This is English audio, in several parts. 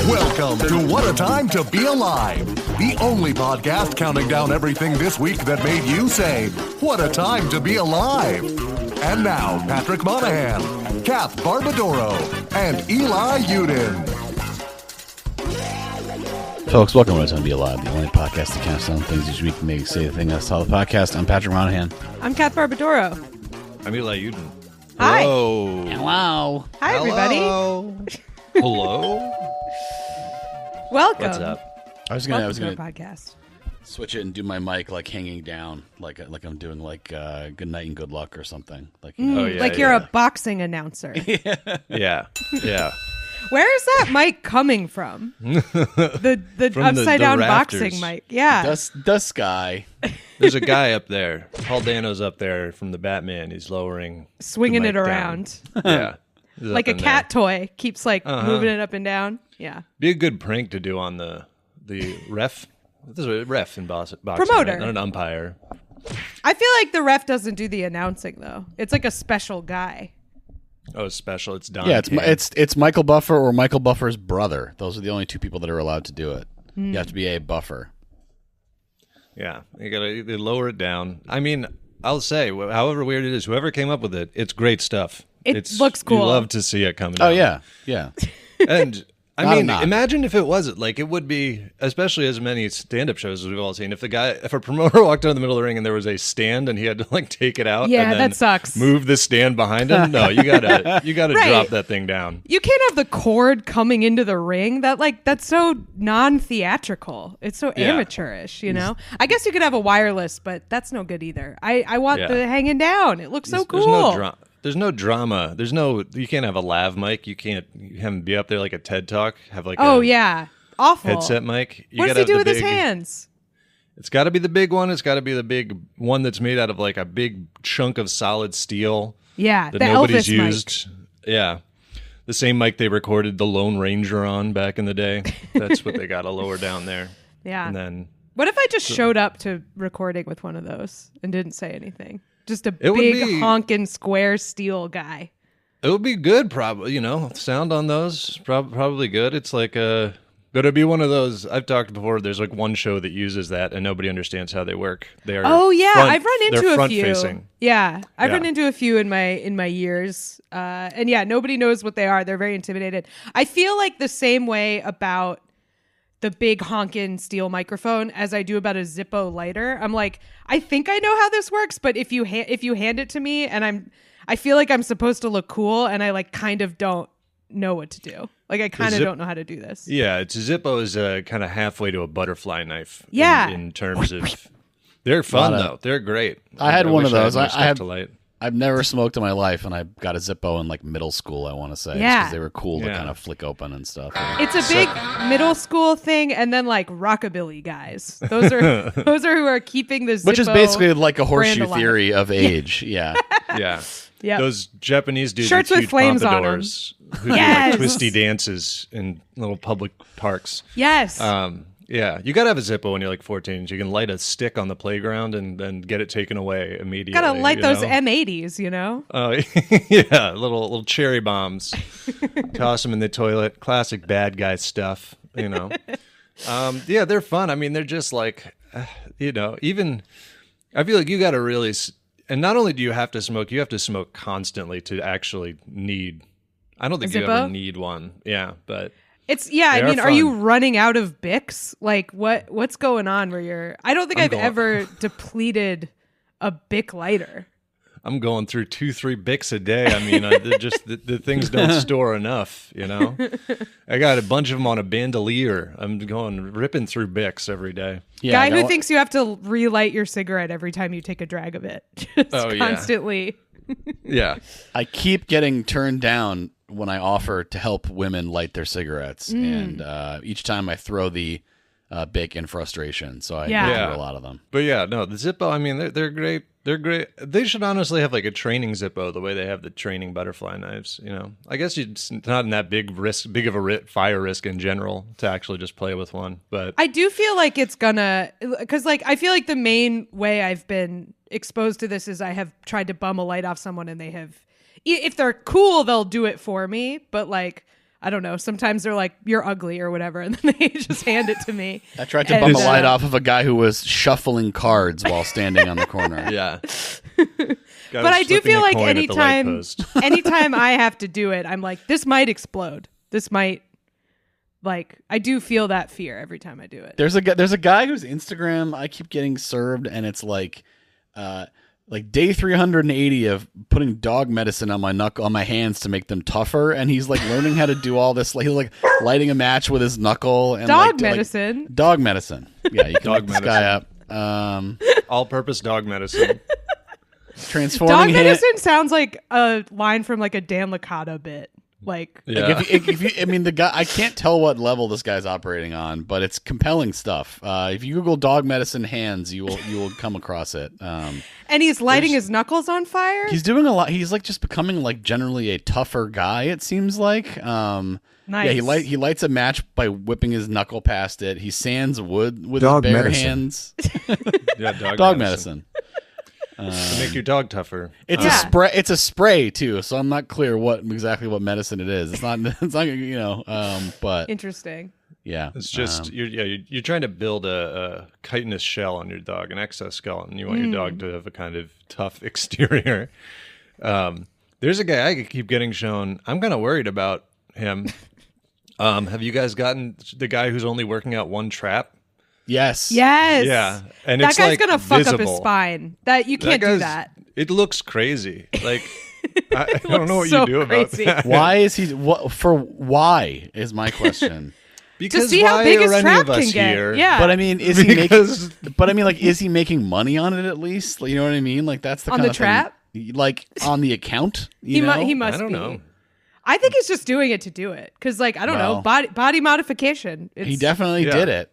Welcome to What a Time to Be Alive, the only podcast counting down everything this week that made you say, what a time to be alive. And now, Patrick Monahan, Kath Barbadoro, and Eli Uden. Folks, welcome to What a Time to Be Alive, the only podcast that counts down things each week and makes you say the thing that's all the podcast. I'm Patrick Monahan. I'm Kath Barbadoro. I'm Eli Uden. Hi. Hello. Hello. Hi, everybody. Hello. Welcome. What's up? I was Welcome gonna to our podcast. switch it and do my mic like hanging down, like I'm doing like good night and good luck or something. Like Oh, yeah, like you're yeah. a boxing announcer. Yeah. Where is that mic coming from? The From upside the down rafters. boxing mic. Yeah. the sky. There's a guy up there. Paul Dano's up there from the Batman. He's lowering Swinging the it mic down. around. Yeah. He's Like a up in cat there. toy. Keeps like moving it up and down. Yeah. Be a good prank to do on the ref. This is a ref in boxing. Promoter. Right? Not an umpire. I feel like the ref doesn't do the announcing though. It's like a special guy. Oh, it's special. It's Don. Yeah, King. it's Michael Buffer or Michael Buffer's brother. Those are the only two people that are allowed to do it. You have to be a buffer. Yeah, you gotta they lower it down. I mean, I'll say, however weird it is, whoever came up with it, it's great stuff. It looks cool. You love to see it coming. Oh down. yeah. And I Not a mean, knock. imagine if it wasn't like it would be, especially as many stand-up shows as we've all seen. If a promoter walked out in the middle of the ring and there was a stand and he had to like take it out, Yeah, and then that sucks. Move the stand behind him. No, you gotta Right. drop that thing down. You can't have the cord coming into the ring. That's so non-theatrical. It's so Yeah. amateurish, you know? I guess you could have a wireless, but that's no good either. I want Yeah. the hanging down. It looks so cool. There's no drama. You can't have a lav mic. You can't have him be up there like a TED Talk. Have like Oh, a yeah. Awful. headset mic. You What does gotta he do have with the his big- hands? It's got to be the big one. It's got to be the big one that's made out of like a big chunk of solid steel. Yeah, That the nobody's Elvis mic. used. Yeah. The same mic they recorded the Lone Ranger on back in the day. That's what they got to lower down there. Yeah. And then What if I just showed up to recording with one of those and didn't say anything? Just a It would big be- honking square steel guy. it would be good, probably. Sound on those probably good. It's like but it'd be one of those. I've talked before. There's like one show that uses that, and nobody understands how they work. They are. Oh yeah, I've run they're into a front few. facing. Yeah, I've Yeah. run into a few in my years, and yeah, nobody knows what they are. They're very intimidated. I feel like the same way about the big honkin' steel microphone as I do about a Zippo lighter. I'm like, I think I know how this works, but if you hand it to me, and I feel like I'm supposed to look cool, and I like kind of don't know what to do. Like I kind of don't know how to do this. Yeah, Zippo is kind of halfway to a butterfly knife. Yeah. In terms of, they're fun though. They're great. I had one of wish those. more I stuff had- to light. I've never smoked in my life, and I got a Zippo in like middle school. I want to say, Yeah. because they were cool to Yeah. kind of flick open and stuff. It's a big middle school thing, and then like rockabilly guys. Those are who are keeping the Zippo Which is basically like a brand horseshoe alive. theory of age. Yeah. Yeah. Yep. Those Japanese dudes Shirts with with huge flames on 'em. pompadours who do Yes. like twisty dances in little public parks. Yes. Yeah, you gotta have a Zippo when you're like 14. So you can light a stick on the playground and then get it taken away immediately. Gotta light you those know? M80s, you know? Oh yeah, little cherry bombs. Toss them in the toilet. Classic bad guy stuff. Yeah, they're fun. I mean, they're just like, even I feel like you got to really, and not only do you have to smoke, you have to smoke constantly to actually need. I don't think you Zippo? ever need one. Yeah, but It's I They mean, are are you fun. running out of Bics? Like what's going on where you're I don't think I've going- ever depleted a Bic lighter. I'm going through 2-3 Bics a day. I mean, they're just the things don't store enough. I got a bunch of them on a bandolier. I'm going ripping through Bics every day. Yeah. Guy I who got- thinks you have to relight your cigarette every time you take a drag of it. Just Oh, yeah. constantly. Yeah, I keep getting turned down when I offer to help women light their cigarettes, and each time I throw the Bic in frustration. So I Yeah. go Yeah. through a lot of them. but yeah, no, the Zippo. I mean, they're great. They're great. They should honestly have like a training Zippo, the way they have the training butterfly knives. I guess it's not in that big of a fire risk in general to actually just play with one. But I do feel like it's gonna, because like I feel like the main way I've been exposed to this is I have tried to bum a light off someone, and they have, if they're cool, they'll do it for me. But like I don't know. Sometimes they're like, "You're ugly" or whatever, and then they just hand it to me. I tried to bum the light off of a guy who was shuffling cards while standing on the corner. Yeah. But I do feel like anytime I have to do it, I'm like, this might explode. This might, like, I do feel that fear every time I do it. There's a guy whose Instagram I keep getting served, and it's like day 380 of putting dog medicine on my hands to make them tougher, and he's like learning how to do all this. Like he's like lighting a match with his knuckle and dog medicine. Dog medicine. Yeah, you can look this guy up. All-purpose dog medicine. Transforming dog medicine sounds like a line from like a Dan Licata bit. Like, yeah. if you, I mean, the guy, I can't tell what level this guy's operating on, but it's compelling stuff. If you Google dog medicine hands, you will come across it. And he's lighting his knuckles on fire. He's doing a lot. He's like just becoming like generally a tougher guy. It seems like. Nice. Yeah, he lights a match by whipping his knuckle past it. He sands wood with dog his bare medicine. hands. Yeah, dog medicine. To make your dog tougher. It's a spray. It's a spray too, so I'm not clear exactly what medicine it is. It's not. It's not. But interesting. Yeah, it's just you're trying to build a chitinous shell on your dog, an exoskeleton. You want your dog to have a kind of tough exterior. There's a guy I keep getting shown. I'm kind of worried about him. Have you guys gotten the guy who's only working out one trap? Yes. Yeah. And that it's guy's like gonna fuck visible. up his spine. That you can't do that. It looks crazy. Like I don't know what so you do crazy. about that. Why is he? Why is my question? Because to see how why big are his any trap of us can get. here? Yeah. But I mean, is he making? But I mean, like, is he making money on it at least? You know what I mean? Like, that's the On kind the of trap? thing, like on the account. He must. I don't be. know. I think he's just doing it to do it because, like, I don't know, body modification. He definitely did it.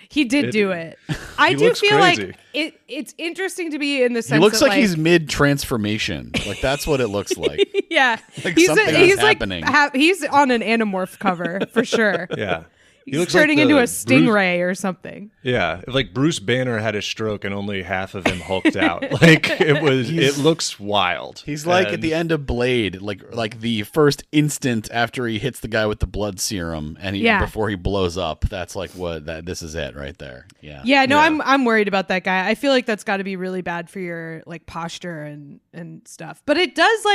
He did do it. I do feel crazy. like it's interesting to be in the sense He looks that, like he's mid transformation. Like that's what it looks like. Yeah, Like he's something is like happening. he's on an Animorph cover for sure. Yeah. He's turning into a stingray or something. Yeah, if like Bruce Banner had a stroke and only half of him hulked out. Like it looks wild. He's like at the end of Blade, like the first instant after he hits the guy with the blood serum and before he blows up. That's like this is it right there. Yeah. Yeah, no, I'm worried about that guy. I feel like that's got to be really bad for your like posture and stuff. But it does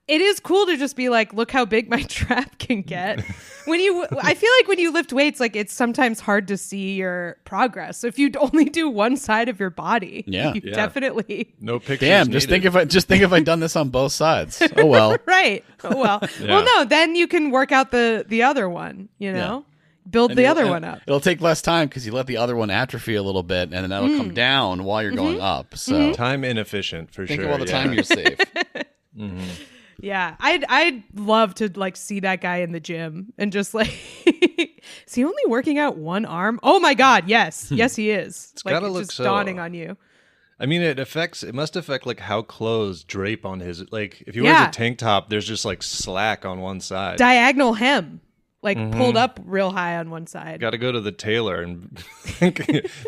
it is cool to just be like, look how big my trap can get. I feel like when you lift weights, like it's sometimes hard to see your progress. So if you only do one side of your body, you definitely no pictures. Damn, just think if I'd done this on both sides. Oh well. Right. Oh well. Yeah. Well, no, then you can work out the other one. You know, build the other one up. It'll take less time because you let the other one atrophy a little bit, and then that'll come down while you're going up. So time inefficient for think sure. of all the time you're safe. Yeah, I'd love to like see that guy in the gym and just like, is he only working out one arm? Oh my God, yes, yes he is. It's gotta look just so dawning on you. I mean, it must affect like how clothes drape on his, like if he wears a tank top, there's just like slack on one side. Diagonal hem, like pulled up real high on one side. Got to go to the tailor and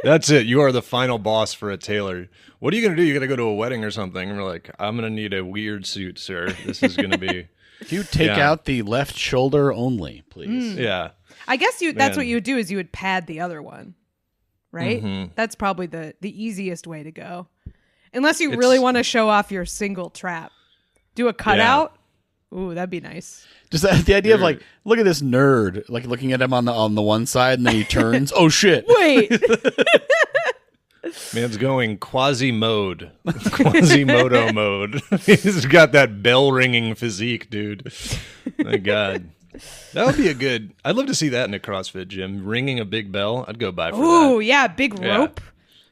that's it. You are the final boss for a tailor. What are you going to do? You got to go to a wedding or something. And we're like, I'm going to need a weird suit, sir. This is going to be. If you take out the left shoulder only, please. Yeah. I guess that's what you would do is you would pad the other one, right? That's probably the easiest way to go. Unless you really want to show off your single trap. Do a cutout. Ooh, that'd be nice. Just the idea of like, look at this nerd, like looking at him on the one side, and then he turns. Oh shit! Wait, man's going Quasimodo mode. He's got that bell ringing physique, dude. My God, that would be a good. I'd love to see that in a CrossFit gym, ringing a big bell. I'd go by for that. Ooh, yeah, big rope.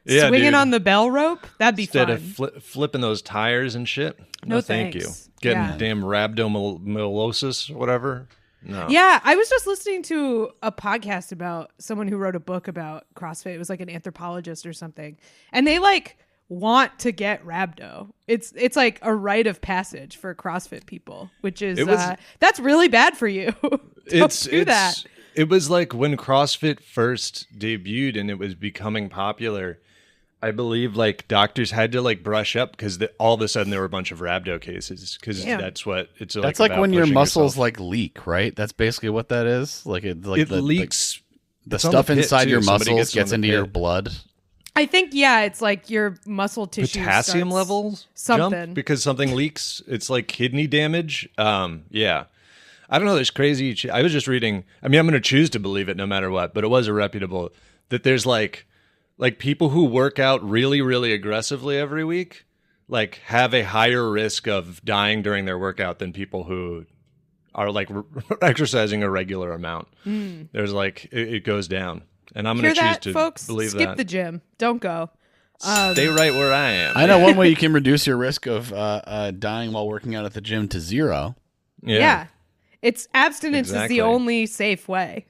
Yeah, swinging dude. on the bell rope. That'd be Instead fun. of flipping those tires and shit. No thank you. thanks. Getting damn rhabdomyolysis, whatever. No. Yeah, I was just listening to a podcast about someone who wrote a book about CrossFit. It was like an anthropologist or something. And they like want to get rhabdo. It's like a rite of passage for CrossFit people, which is that's really bad for you. Don't do that. It was like when CrossFit first debuted and it was becoming popular. I believe like doctors had to like brush up because all of a sudden there were a bunch of rhabdo cases because that's what it's like. That's like about when your pushing muscles yourself. like leak, right? That's basically what that is. Like it leaks. The It's on stuff the pit, inside too. your Somebody muscles on gets the into your pit. blood. I think it's like your muscle tissue Potassium starts levels something. jump because something leaks. It's like kidney damage. Yeah. I don't know. There's crazy. I was just reading. I mean, I'm going to choose to believe it no matter what, but it was a reputable that there's like people who work out really, really aggressively every week, like have a higher risk of dying during their workout than people who are like exercising a regular amount. There's like, it goes down. And I'm going Hear to choose that, to folks? believe Skip that. the gym. Don't go. Stay right where I am. I know one way you can reduce your risk of dying while working out at the gym to 0. Yeah. It's abstinence is Exactly. the only safe way.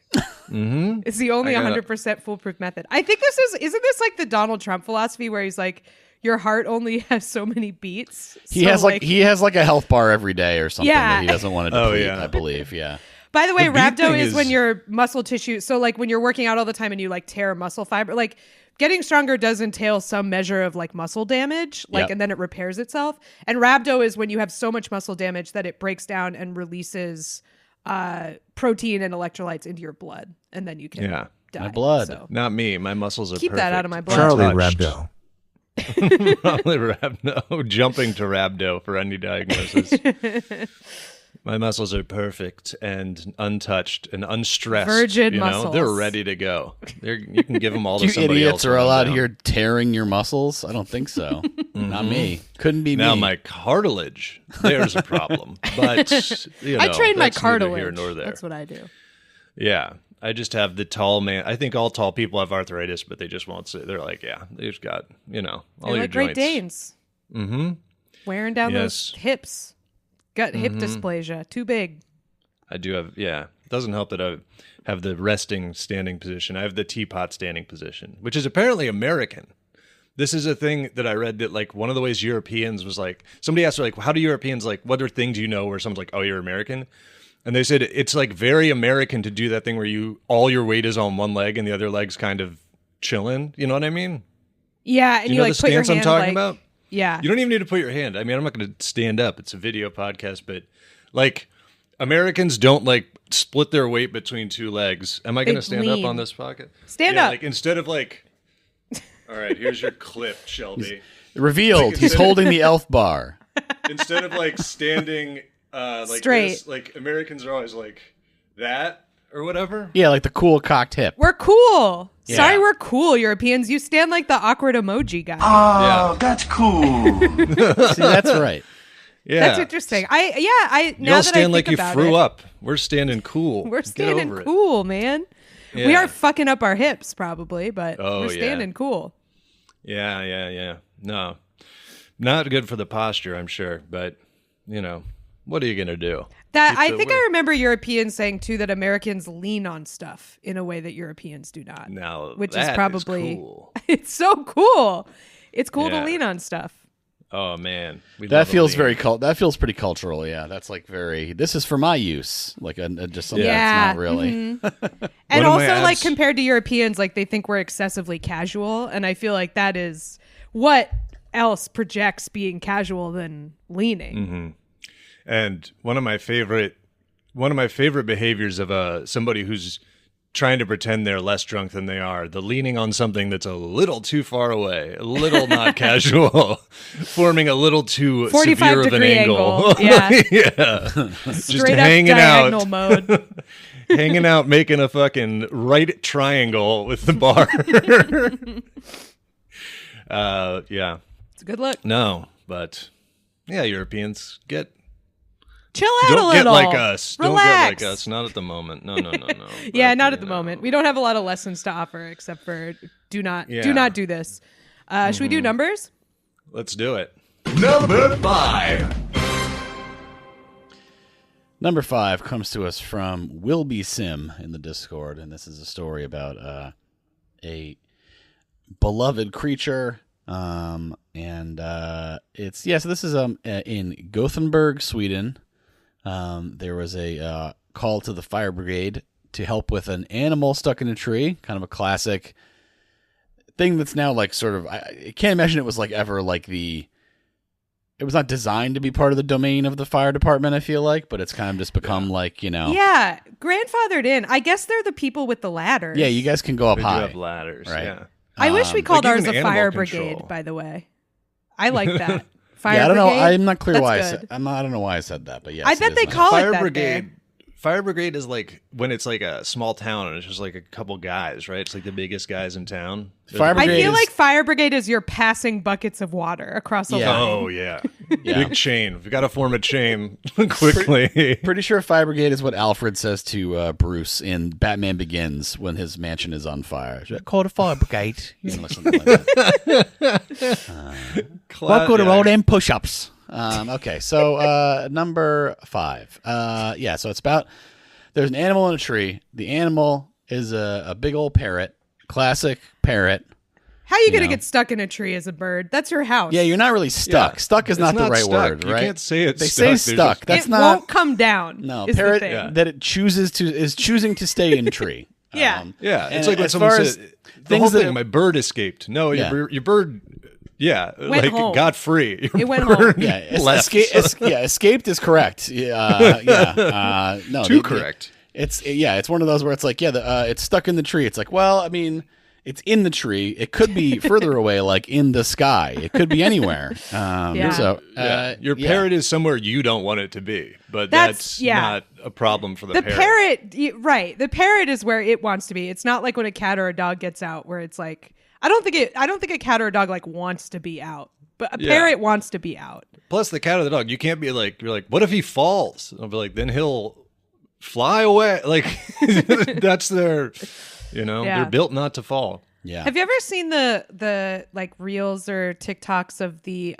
It's the only 100% foolproof method. I think isn't this like the Donald Trump philosophy where he's like, your heart only has so many beats. He So, has he has like a health bar every day or something Yeah. that he doesn't want to Oh, deplete, yeah. I believe. Yeah. By the way, The beat rhabdo thing is when is- your muscle tissue. So like when you're working out all the time and you like tear muscle fiber, like getting stronger does entail some measure of like muscle damage, Yep. and then it repairs itself. And rhabdo is when you have so much muscle damage that it breaks down and releases protein and electrolytes into your blood, and then you can Yeah. die. My blood. So Not me. My muscles are keep perfect. that out of my blood. Charlie Untouched. Rabdo. Charlie Rabdo. Jumping to Rabdo for any diagnosis. My muscles are perfect and untouched and unstressed. Virgin you know? muscles. They're ready to go. You can give them all to You somebody idiots else. are when I'm allowed down. here tearing your muscles? I don't think so. Not me. Couldn't be Now me. my cartilage, there's a problem. But you know, I train my that's neither cartilage. here nor there. That's what I do. Yeah. I just have the tall man. I think all tall people have arthritis, but they just won't say. They're like, yeah, they've got, all They're your like Great joints. Danes. Mm-hmm. Wearing down those Yes. hips. Got hip dysplasia. Too big. I do have, yeah. It doesn't help that I have the resting standing position. I have the teapot standing position, which is apparently American. This is a thing that I read that like one of the ways Europeans was like, somebody asked her like, how do Europeans like, what are things you know where someone's like, oh, you're American? And they said it's like very American to do that thing where all your weight is on one leg and the other leg's kind of chilling. You know what I mean? Yeah, and Do you you know like the put your stance I'm hand talking like, about? Yeah. You don't even need to put your hand. I mean, I'm not going to stand up. It's a video podcast, but like Americans don't like split their weight between two legs. Am I going to stand lean. up on this podcast? Stand up. Like instead of like, all right, here's your clip, Shelby. Revealed. He's holding the elf bar. Instead of like standing like Straight. this, like Americans are always like that or whatever. Yeah, like the cool cocked hip. We're cool. Yeah. Sorry, we're cool, Europeans. You stand like the awkward emoji guy. Oh, Yeah. that's cool. See, that's right. Yeah. That's interesting. I now Y'all that I stand think like you about threw it, up. We're standing cool. we're Get standing over it. cool, man. We Yeah. are fucking up our hips probably, but Oh, we're yeah. standing cool. Yeah. No, not good for the posture, I'm sure. But what are you gonna do? That Keep I it think with- I remember Europeans saying too that Americans lean on stuff in a way that Europeans do not. Now, which that is probably cool. it's so cool. It's cool Yeah. to lean on stuff. Oh man, we That love a feels lean. very that feels pretty cultural. Yeah, that's like very. This is for my use, like just something Yeah. that's not really. And One of my also, like abs- compared to Europeans, like they think we're excessively casual, and I feel like that is what else projects being casual than leaning. Mm-hmm. And one of my favorite behaviors of somebody who's trying to pretend they're less drunk than they are, the leaning on something that's a little too far away, a little not casual, forming a little too 45 severe of an degree angle. Yeah. Yeah. Just Straight up hanging diagonal out, mode. hanging out, making a fucking right triangle with the bar. Yeah. It's a good look. No, but yeah, Europeans Chill out a don't little. get like us. Relax. Don't get like us. Not at the moment. No. Yeah, But, not at the you know. moment. We don't have a lot of lessons to offer except for do not do this. Should we do numbers? Let's do it. Number 5. Number 5 comes to us from Wilby Sim in the Discord, and this is a story about a beloved creature. So this is in Gothenburg, Sweden. There was a call to the fire brigade to help with an animal stuck in a tree, kind of a classic thing that's now like sort of, I can't imagine it was like ever like it was not designed to be part of the domain of the fire department, I feel like, but it's kind of just become like, Yeah, grandfathered in. I guess they're the people with the ladders. Yeah, you guys can go up They high. do have ladders, right? yeah. I wish we called like ours even a animal fire control. brigade, by the way. I like that. Fire Yeah, I don't know. brigade? I'm not clear That's why I good. said. I don't know why I said that, but yes, I it bet is they nice. call it Fire that brigade. there. Fire brigade is like when it's like a small town and it's just like a couple guys, right? It's like the biggest guys in town. Fire I brigade feel is- like fire brigade is you're passing buckets of water across a Yeah. line. Oh yeah. Yeah. Big chain. We got to form a chain quickly. Pretty sure fire brigade is what Alfred says to Bruce in Batman Begins when his mansion is on fire. Call the fire brigade. Something like that. What good are all them push-ups? Okay, so number 5. So it's about there's an animal in a tree. The animal is a big old parrot, classic parrot. How are you going to know. get stuck in a tree as a bird? That's your house. Yeah, you're not really stuck. Yeah. Stuck is It's not the not right stuck. word, You right? can't say it's they stuck. say There's stuck. just- That's it not won't come down. no is the parrot thing. that it is choosing to stay in tree. Yeah. Yeah, and it's like when as someone far as says the things whole that- thing. My bird escaped. No, Yeah. your bird. Yeah, like home. got free. Your It went bird home. Yeah, left. escaped is correct. No, Too correct. It's one of those where it's like, it's stuck in the tree. It's like, well, I mean, it's in the tree. It could be further away, like in the sky. It could be anywhere. Yeah. So Your parrot is somewhere you don't want it to be, but That's- that's yeah. not a problem for the The parrot. right. The parrot is where it wants to be. It's not like when a cat or a dog gets out where it's like, I don't think a cat or a dog like wants to be out, but a Yeah. parrot wants to be out. Plus, the cat or the dog, you can't be like, you're like, what if he falls? I'll be like, then he'll fly away. Like, that's their, Yeah. they're built not to fall. Yeah. Have you ever seen the like reels or TikToks of the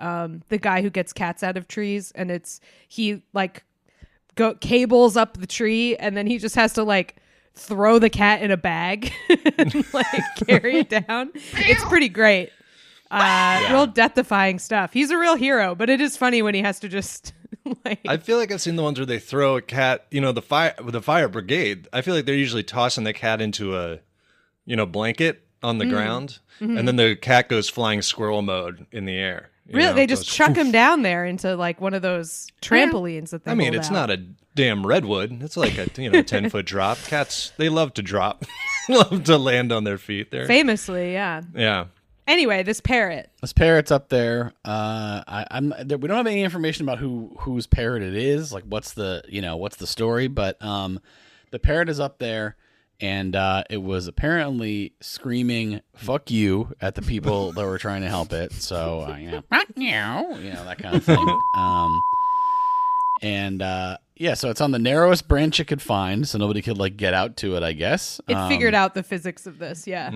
guy who gets cats out of trees and he like cables up the tree and then he just has to like throw the cat in a bag and like carry it down? It's pretty great. Real death-defying stuff. He's a real hero, but it is funny when he has to just like I feel like I've seen the ones where they throw a cat, the fire brigade. I feel like they're usually tossing the cat into a, blanket on the ground, and then the cat goes flying squirrel mode in the air. really they just goes, chuck him down there into like one of those trampolines that they I mean, hold it's out. not a damn redwood. It's like a 10-foot drop. Cats, they love to drop, love to land on their feet. There, Famously, yeah. yeah. Anyway, this parrot. This parrot's up there. We don't have any information about whose parrot it is. Like, what's the story? But the parrot is up there, and it was apparently screaming "fuck you" at the people that were trying to help it. So fuck you, that kind of thing. So it's on the narrowest branch it could find, so nobody could like get out to it, I guess. It figured out the physics of this, yeah.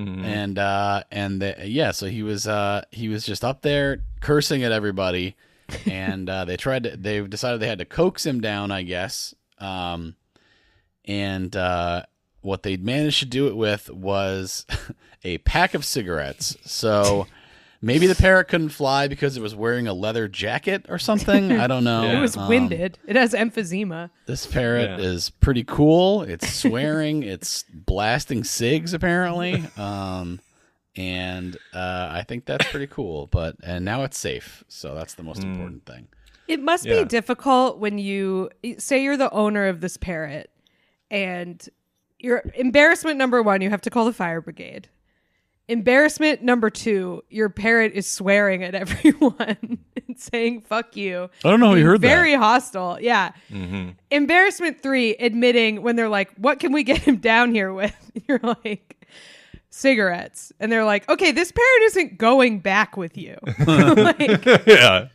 So he was just up there cursing at everybody, and they decided they had to coax him down, I guess. What they managed to do it with was a pack of cigarettes. So maybe the parrot couldn't fly because it was wearing a leather jacket or something. I don't know. It was winded. It has emphysema. This parrot is pretty cool. It's swearing. It's blasting cigs, apparently. I think that's pretty cool. And now it's safe. So that's the most important thing. It must be difficult when you say you're the owner of this parrot and your embarrassment number 1, you have to call the fire brigade. Embarrassment number 2, your parrot is swearing at everyone and saying "fuck you." I don't know how you heard that. Very hostile. Yeah. Embarrassment 3, admitting when they're like, "What can we get him down here with?" You're like, "Cigarettes," and they're like, "Okay, this parrot isn't going back with you." Like, Yeah.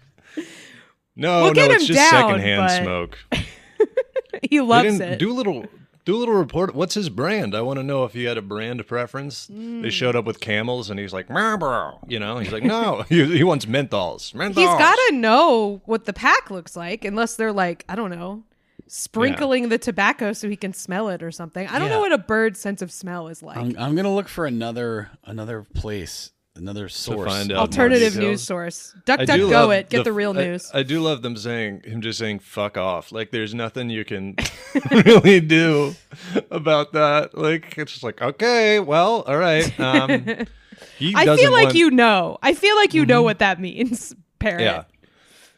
No, We'll get it's him just down, secondhand but- smoke. he They loves didn't it. do a little report. What's his brand? I want to know if he had a brand preference. They showed up with camels, and he's like, "Marlboro," He's like, "No, he wants menthols." He's got to know what the pack looks like, unless they're like, I don't know, sprinkling the tobacco so he can smell it or something. I don't know what a bird's sense of smell is like. I'm gonna look for another place, another source. find out. Alternative more news details. source. I Duck, do go love it. Get the real news. I do love him just saying "fuck off." Like, there's nothing you can really do about that. Like, it's just like, okay, well, all right. I feel like you know. I feel like you know what that means, parrot. Yeah.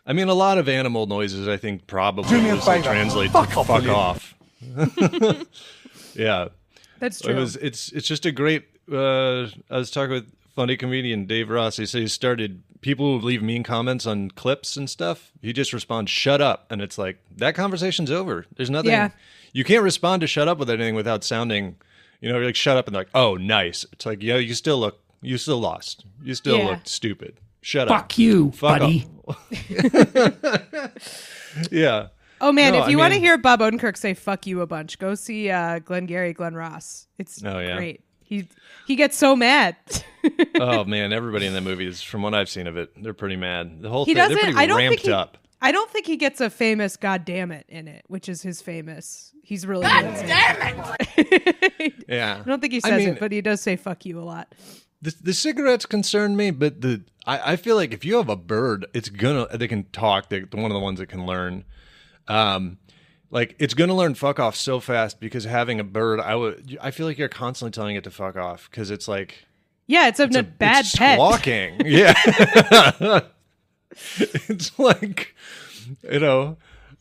I mean, a lot of animal noises, I think, probably translate to fuck off. Yeah. That's true. It's just a great. I was talking with funny comedian Dave Ross. He said he started people who leave mean comments on clips and stuff. He just responds, "Shut up," and it's like that conversation's over. There's nothing. Yeah. You can't respond to "shut up" with anything without sounding, you're like "shut up" and like, "Oh, nice." It's like, yeah, you still lost. You still look stupid. Shut up. Fuck you, Fuck buddy. Yeah. Oh man, if you want to hear Bob Odenkirk say "fuck you" a bunch, go see Glenn Ross. It's great. He gets so mad. Oh man, everybody in that movie is, from what I've seen of it, they're pretty mad. The whole he thing, doesn't. they're pretty ramped up. I don't think he gets a famous "God damn it" in it, which is his famous. He's really God damn it. Yeah, I don't think he says it, but he does say "fuck you" a lot. The cigarettes concern me, but I feel like if you have a bird, they can talk. They're one of the ones that can learn. Like it's gonna learn fuck off so fast because having a bird, I feel like you're constantly telling it to fuck off because it's like, yeah, it's a bad it's pet. Squawking, yeah. It's like, I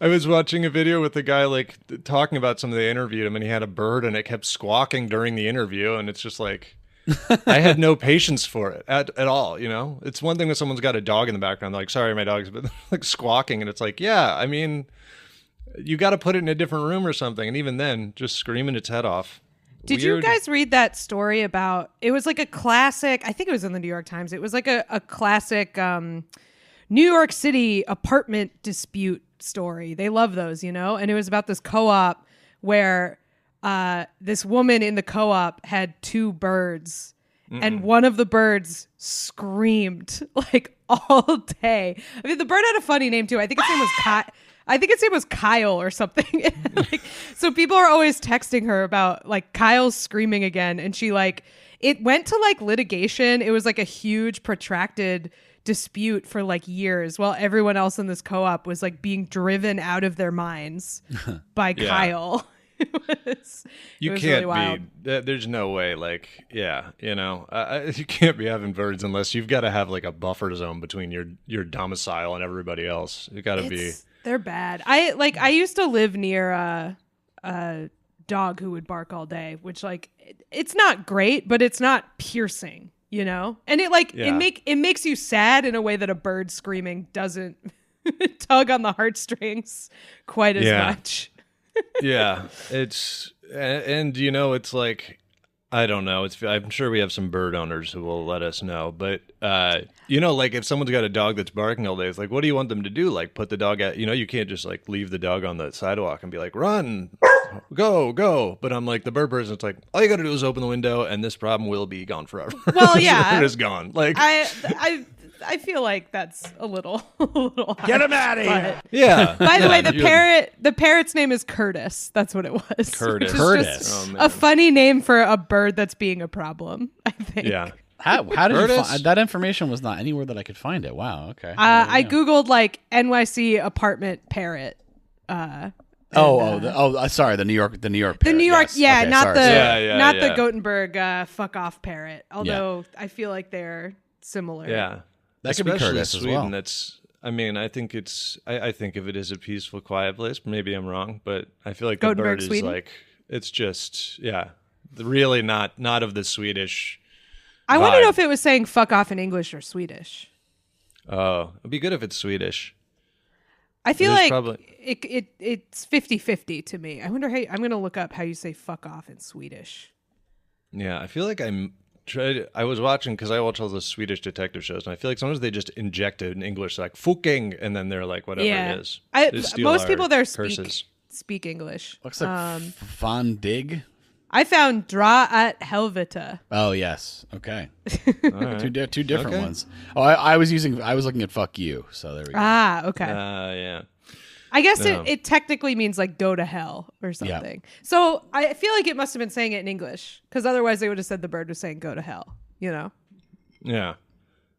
was watching a video with the guy like talking about something. They interviewed him and he had a bird and it kept squawking during the interview, and it's just like. I had no patience for it at all, It's one thing when someone's got a dog in the background, they're like, sorry, my dog's been like squawking, and it's like, yeah, I mean, you got to put it in a different room or something, and even then, just screaming its head off. Did you guys read that story about, it was like a classic, I think it was in the New York Times, it was like a classic New York City apartment dispute story. They love those, and it was about this co-op where this woman in the co-op had two birds, and one of the birds screamed like all day. I mean, the bird had a funny name too. I think its name was Kyle or something. So people are always texting her about like Kyle's screaming again, and she it went to like litigation. It was like a huge protracted dispute for like years while everyone else in this co-op was like being driven out of their minds by Kyle. You can't really be. There's no way. Like, you can't be having birds unless you've got to have like a buffer zone between your domicile and everybody else. You got to be. They're bad. I used to live near a dog who would bark all day, which like it's not great, but it's not piercing, and it makes you sad in a way that a bird screaming doesn't tug on the heartstrings quite as much. Yeah, it's like, I don't know. I'm sure we have some bird owners who will let us know, but like if someone's got a dog that's barking all day, it's like, what do you want them to do? Like put the dog out, you can't just like leave the dog on the sidewalk and be like, run, go. But I'm like the bird person, it's like, all you got to do is open the window and this problem will be gone forever. Well, yeah. The bird is gone. Like I feel like that's a little hard. Get him out of here. Yeah. By the way, the parrot's name is Curtis. That's what it was. Curtis. Just a funny name for a bird that's being a problem, I think. Yeah. How did you find that information? Was not anywhere that I could find it. Wow. Okay. I googled like NYC apartment parrot. Sorry, the New York parrot. The New York, yes. yeah, Okay, not sorry. the Gothenburg fuck off parrot. Although I feel like they're similar. Yeah. That could be Curtis Sweden, as well. That's. I mean, I think I think of it as a peaceful, quiet place. Maybe I'm wrong, but I feel like the bird is Sweden? like it's just really not of the Swedish. I want to know if it was saying fuck off in English or Swedish. Oh, it'd be good if it's Swedish. I feel like it's 50-50 to me. I wonder I'm going to look up how you say fuck off in Swedish. Yeah, I feel like I was watching because I watch all those Swedish detective shows, and I feel like sometimes they just inject it in English, like "fucking," and then they're like, whatever it is. Most people there speak English. Looks like Van Dig. I found dra at helvete. Oh yes, okay. Right. Two different ones. Oh, I was looking at fuck you. So there we go. Ah, okay. Yeah. I guess it technically means like go to hell or something. Yeah. So I feel like it must have been saying it in English because otherwise they would have said the bird was saying go to hell, Yeah.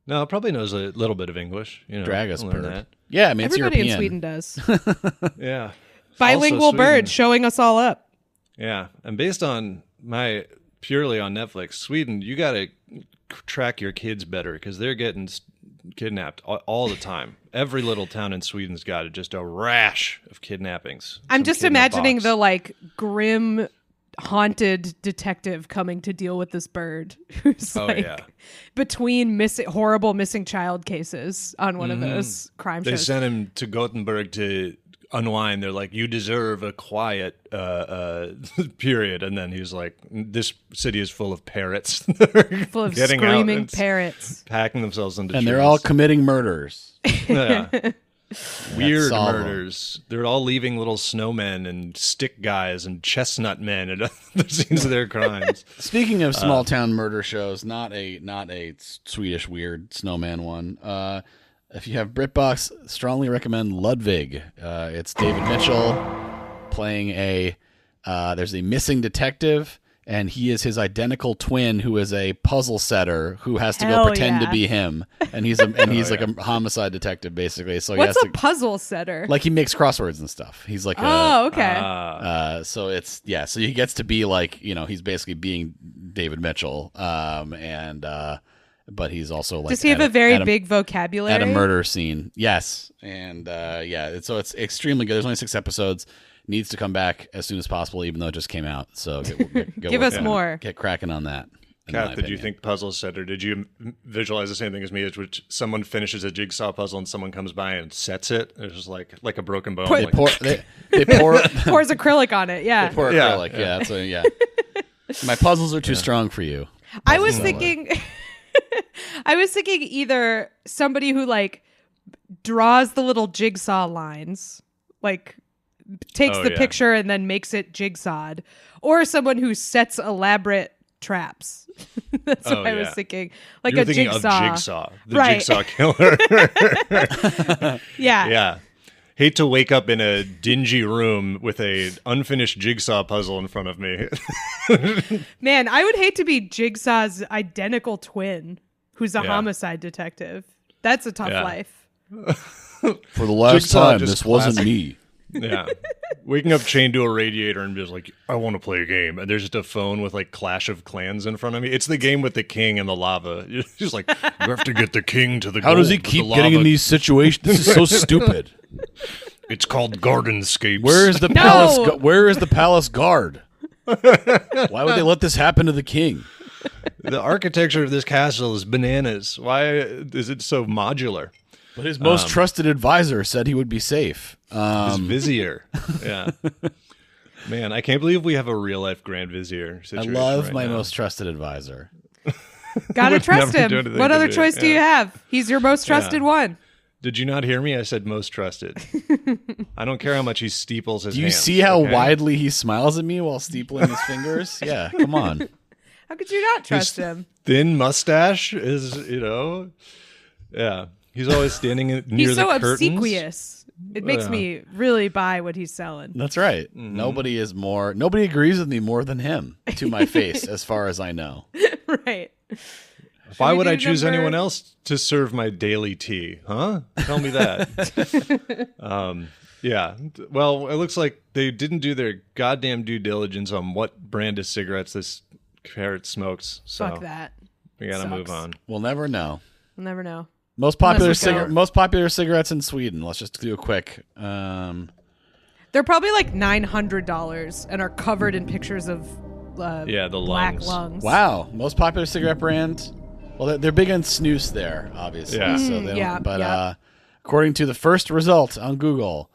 No, it probably knows a little bit of English. Drag us, bird. That. Yeah, I mean, everybody it's in Sweden does. Yeah. Bilingual bird showing us all up. Yeah. And based on my purely on Netflix. Sweden, you got to track your kids better because they're getting kidnapped all the time. Every little town in Sweden's got just a rash of kidnappings. I'm just imagining box. the like grim, haunted detective coming to deal with this bird who's between horrible missing child cases on one of those crime They shows. sent him to Gothenburg to unwind. They're like, you deserve a quiet period. And then he's like, this city is full of parrots. Full of getting screaming out parrots. packing themselves into And trees. they're all committing murders. Yeah. Weird solve 'em. murders. They're all leaving little snowmen and stick guys and chestnut men at other scenes of their crimes. Speaking of small town murder shows, not a Swedish weird snowman one. If you have BritBox, strongly recommend Ludwig. It's David Mitchell playing there's a missing detective, and he is his identical twin who is a puzzle setter who has to go Hell pretend yeah. to be him. And he's like a homicide detective basically. So What's he a has to, puzzle setter? like he makes crosswords and stuff. He's like okay. so it's so he gets to be like, he's basically being David Mitchell. But he's also like Does he have a very big vocabulary? at a murder scene. Yes. And so it's extremely good. There's only 6 episodes. Needs to come back as soon as possible, even though it just came out. So Give us more. Get cracking on that. Kath, did you think puzzle setter? Did you visualize the same thing as me? Which someone finishes a jigsaw puzzle and someone comes by and sets it. It's just like a broken bone. They like, pour Pours acrylic on it. Yeah. they pour Yeah. acrylic. Yeah. My puzzles are too strong for you. I was thinking either somebody who like draws the little jigsaw lines, like takes the picture and then makes it jigsawed, or someone who sets elaborate traps. That's what I was thinking. Like You're a thinking jigsaw. of Jigsaw, the Right. Jigsaw killer. Yeah. Yeah. Hate to wake up in a dingy room with a unfinished jigsaw puzzle in front of me. Man, I would hate to be Jigsaw's identical twin who's a Yeah. homicide detective. That's a tough Yeah. life. For the last Jigsaw time, just this wasn't classic. me. Yeah. Waking up chained to a radiator and just like, I want to play a game. And there's just a phone with like Clash of Clans in front of me. It's the game with the king and the lava. You're just like, you have to get the king to the How does he gold with keep the getting in lava. these situations? This is so stupid. It's called Gardenscapes. Where is the palace? Where is the palace guard? Why would they let this happen to the king? The architecture of this castle is bananas. Why is it so modular? But his most trusted advisor said he would be safe. His vizier. Yeah. Man, I can't believe we have a real life Grand Vizier I situation. love right my now. most trusted advisor. Gotta Would trust never do him. anything What to other do. choice do you have? He's your most trusted one. Did you not hear me? I said most trusted. I don't care how much he steeples his Do you hands, see how okay? widely he smiles at me while steepling his fingers? Yeah, come on. How could you not trust him? Thin mustache is, yeah. He's always standing near He's so the curtains. obsequious. It makes me really buy what he's selling. That's right. Mm-hmm. Nobody agrees with me more than him to my face, as far as I know. Right. Why we would do I choose number- anyone else to serve my daily tea? Huh? Tell me that. Yeah. Well, it looks like they didn't do their goddamn due diligence on what brand of cigarettes this parrot smokes. So Fuck that. we gotta Sucks. move on. We'll never know. We'll never know. Most popular Unless we go- most popular cigarettes in Sweden. Let's just do a quick. They're probably like $900 and are covered in pictures of The black lungs. lungs. Wow, most popular cigarette brand. Well, they're big on snus there, obviously. Yeah. So they don't, yeah, but yeah. According to the first result on Google,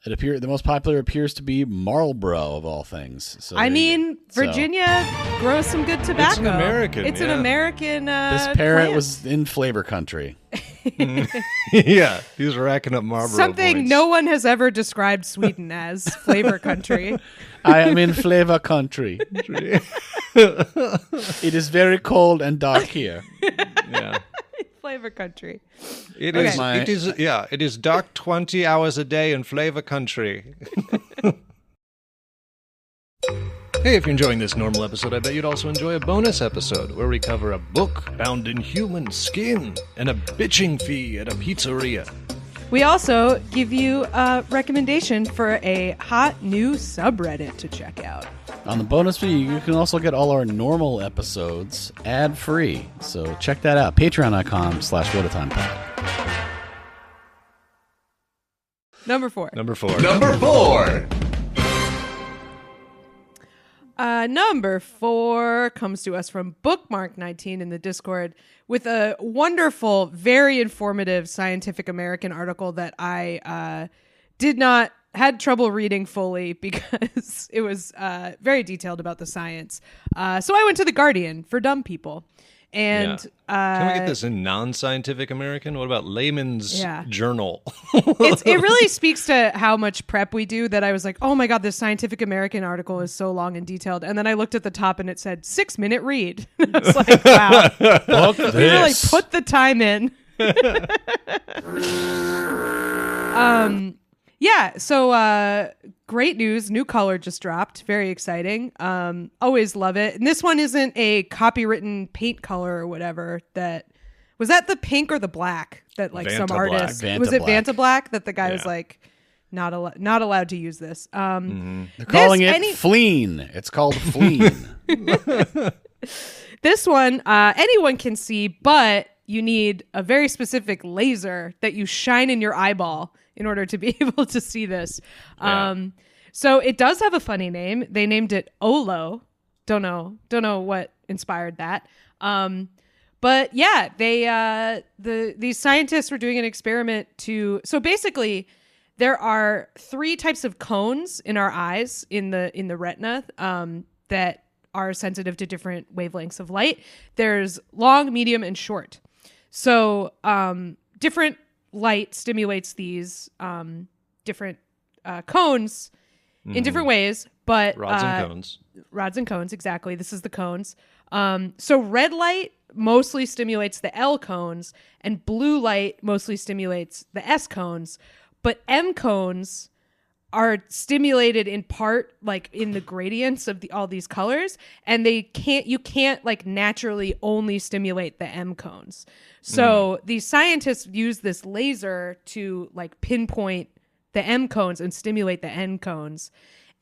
the most popular appears to be Marlboro of all things. So I there you mean, go. So, Virginia grows some good tobacco. American, It's an yeah. American. this parrot plant. was in flavor country. Yeah, he's racking up Marlboro something points. no one has ever described Sweden as flavor country. I am in flavor country. It is very cold and dark here. Yeah. Flavor country. It Okay. is. My- It is dark 20 hours a day in flavor country. Hey, if you're enjoying this normal episode, I bet you'd also enjoy a bonus episode where we cover a book bound in human skin and a bitching fee at a pizzeria. We also give you a recommendation for a hot new subreddit to check out. On the bonus feed, you can also get all our normal episodes ad-free. So check that out. Patreon.com/whatatimepod. Number 4. Number 4. Number 4 comes to us from Bookmark19 in the Discord with a wonderful, very informative Scientific American article that I had trouble reading fully because it was very detailed about the science. So I went to The Guardian for dumb people. And can we get this in non-scientific American? What about layman's journal? It really speaks to how much prep we do that I was like, oh my God, this Scientific American article is so long and detailed. And then I looked at the top and it said 6-minute read. I was like, wow, we really put the time in. So great news. New color just dropped. Very exciting. Always love it. And this one isn't a copywritten paint color or whatever. Was that the pink or the black that like Vanta some artist Black. was it Vanta Vanta Black that the guy was like not allowed to use this. They're calling it Fleen. It's called Fleen. This one anyone can see, but you need a very specific laser that you shine in your eyeball in order to be able to see this. So it does have a funny name. They named it Olo. Don't know what inspired that. But yeah, these scientists were doing an experiment so basically there are 3 types of cones in our eyes in the retina that are sensitive to different wavelengths of light. There's long, medium, and short. So different light stimulates these different cones in different ways, but Rods and cones. Rods and cones, exactly. This is the cones. So red light mostly stimulates the L cones, and blue light mostly stimulates the S cones. But M cones are stimulated in part like in the gradients of all these colors, and you can't like naturally only stimulate the M cones. So these scientists use this laser to like pinpoint the M cones and stimulate the N cones.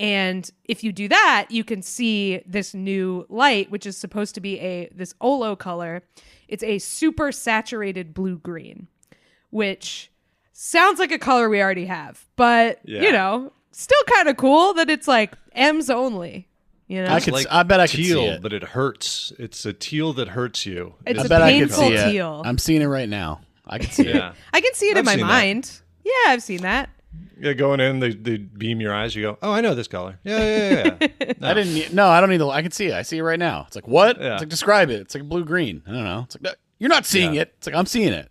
And if you do that, you can see this new light, which is supposed to be this Olo color. It's a super saturated blue-green, which sounds like a color we already have, but still kind of cool that it's like M's only. You know, I bet I could teal, see it, but it hurts. It's a teal that hurts you. It's I a bet I could painful see it. teal. I'm seeing it right now. I can see it. I can see it in my seen that. mind. Yeah, I've seen that. Yeah, going in, they beam your eyes. You go, oh, I know this color. Yeah. I don't need I can see it. I see it right now. It's like, what? Yeah. It's like, describe it. It's like blue-green. I don't know. It's like, no, you're not seeing it. It's like, I'm seeing it.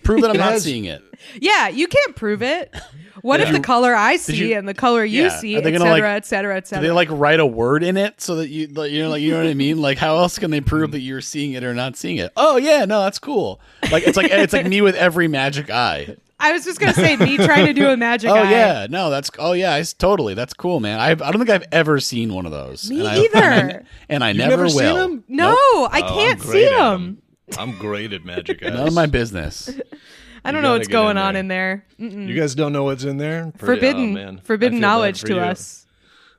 Prove that I'm not seeing it. Yeah, you can't prove it. What if the color I see and the color you see, Are they et gonna, cetera, et cetera, et Do cetera? they like write a word in it so that you know what I mean? Like, how else can they prove that you're seeing it or not seeing it? Oh yeah, no, that's cool. Like it's like me with every magic eye. I was just gonna say me trying to do a magic Oh eye. yeah, no, that's totally that's cool, man. I don't think I've ever seen one of those. Me either. And I You've never will. seen them? No, Nope. I can't I'm great see at them. I'm great at magic eyes. None of my business. I don't You know gotta what's get going in on there. in there. You guys don't know what's in there? Forbidden, Oh, man. I forbidden feel bad knowledge for to you. us.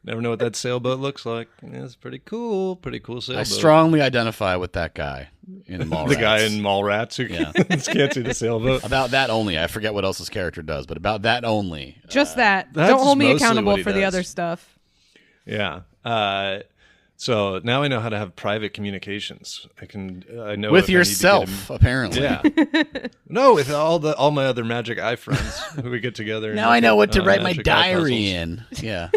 Never know what that sailboat looks like. Yeah, it's pretty cool. Pretty cool sailboat. I strongly identify with that guy in Mallrats. The guy in Mallrats who can't see the sailboat. About that only. I forget what else his character does, but about that only. Just that. that's Don't hold me mostly accountable what he for the does. other stuff. Yeah. So now I know how to have private communications. I know With if I need to get yourself, apparently. Yeah. No, with all my other magic eye friends who we get together. Now I know what to write my magic eye diary puzzles. in. Yeah.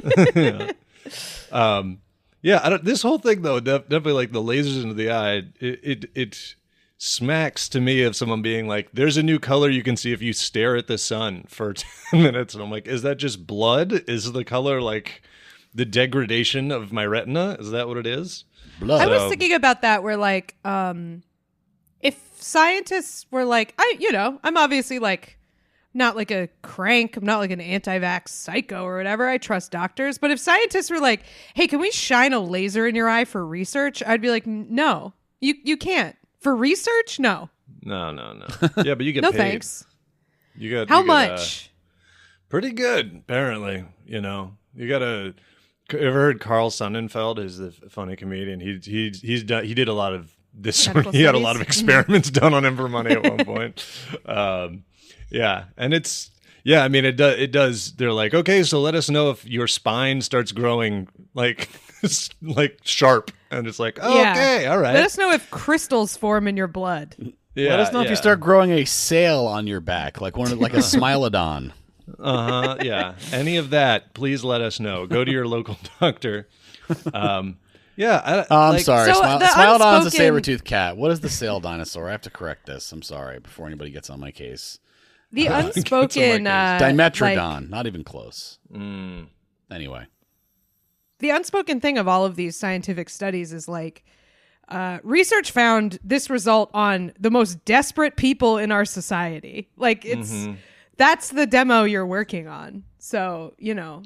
Yeah, this whole thing though, definitely like the lasers into the eye. It smacks to me of someone being like, "There's a new color you can see if you stare at the sun for 10 minutes," and I'm like, "Is that just blood? Is the color like the degradation of my retina? Is that what it is?" Blood. I was thinking about that where like if scientists were like I'm obviously like not like a crank, I'm not like an anti-vax psycho or whatever. I trust doctors, but if scientists were like, "Hey, can we shine a laser in your eye for research?" I'd be like, "No. You can't. For research? No." No. Yeah, but you get No paid. thanks. You got How you get, much? pretty good, apparently. You got to ever heard Carl Sonnenfeld is the funny comedian. He did a lot of this. He had a lot of experiments done on him for money at one point. Yeah, and I mean it does. They're like, okay, so let us know if your spine starts growing like sharp, and it's like, oh, Yeah. okay, all right. Let us know if crystals form in your blood. Yeah, Let us know if you start growing a sail on your back, like a smilodon. Yeah. Any of that, please let us know. Go to your local doctor. I'm sorry. So the Smilodon's a unspoken- saber-toothed cat. What is the sail dinosaur? I have to correct this. I'm sorry before anybody gets on my case. The unspoken Dimetrodon. Not even close. Anyway. The unspoken thing of all of these scientific studies is like research found this result on the most desperate people in our society. Like that's the demo you're working on. So,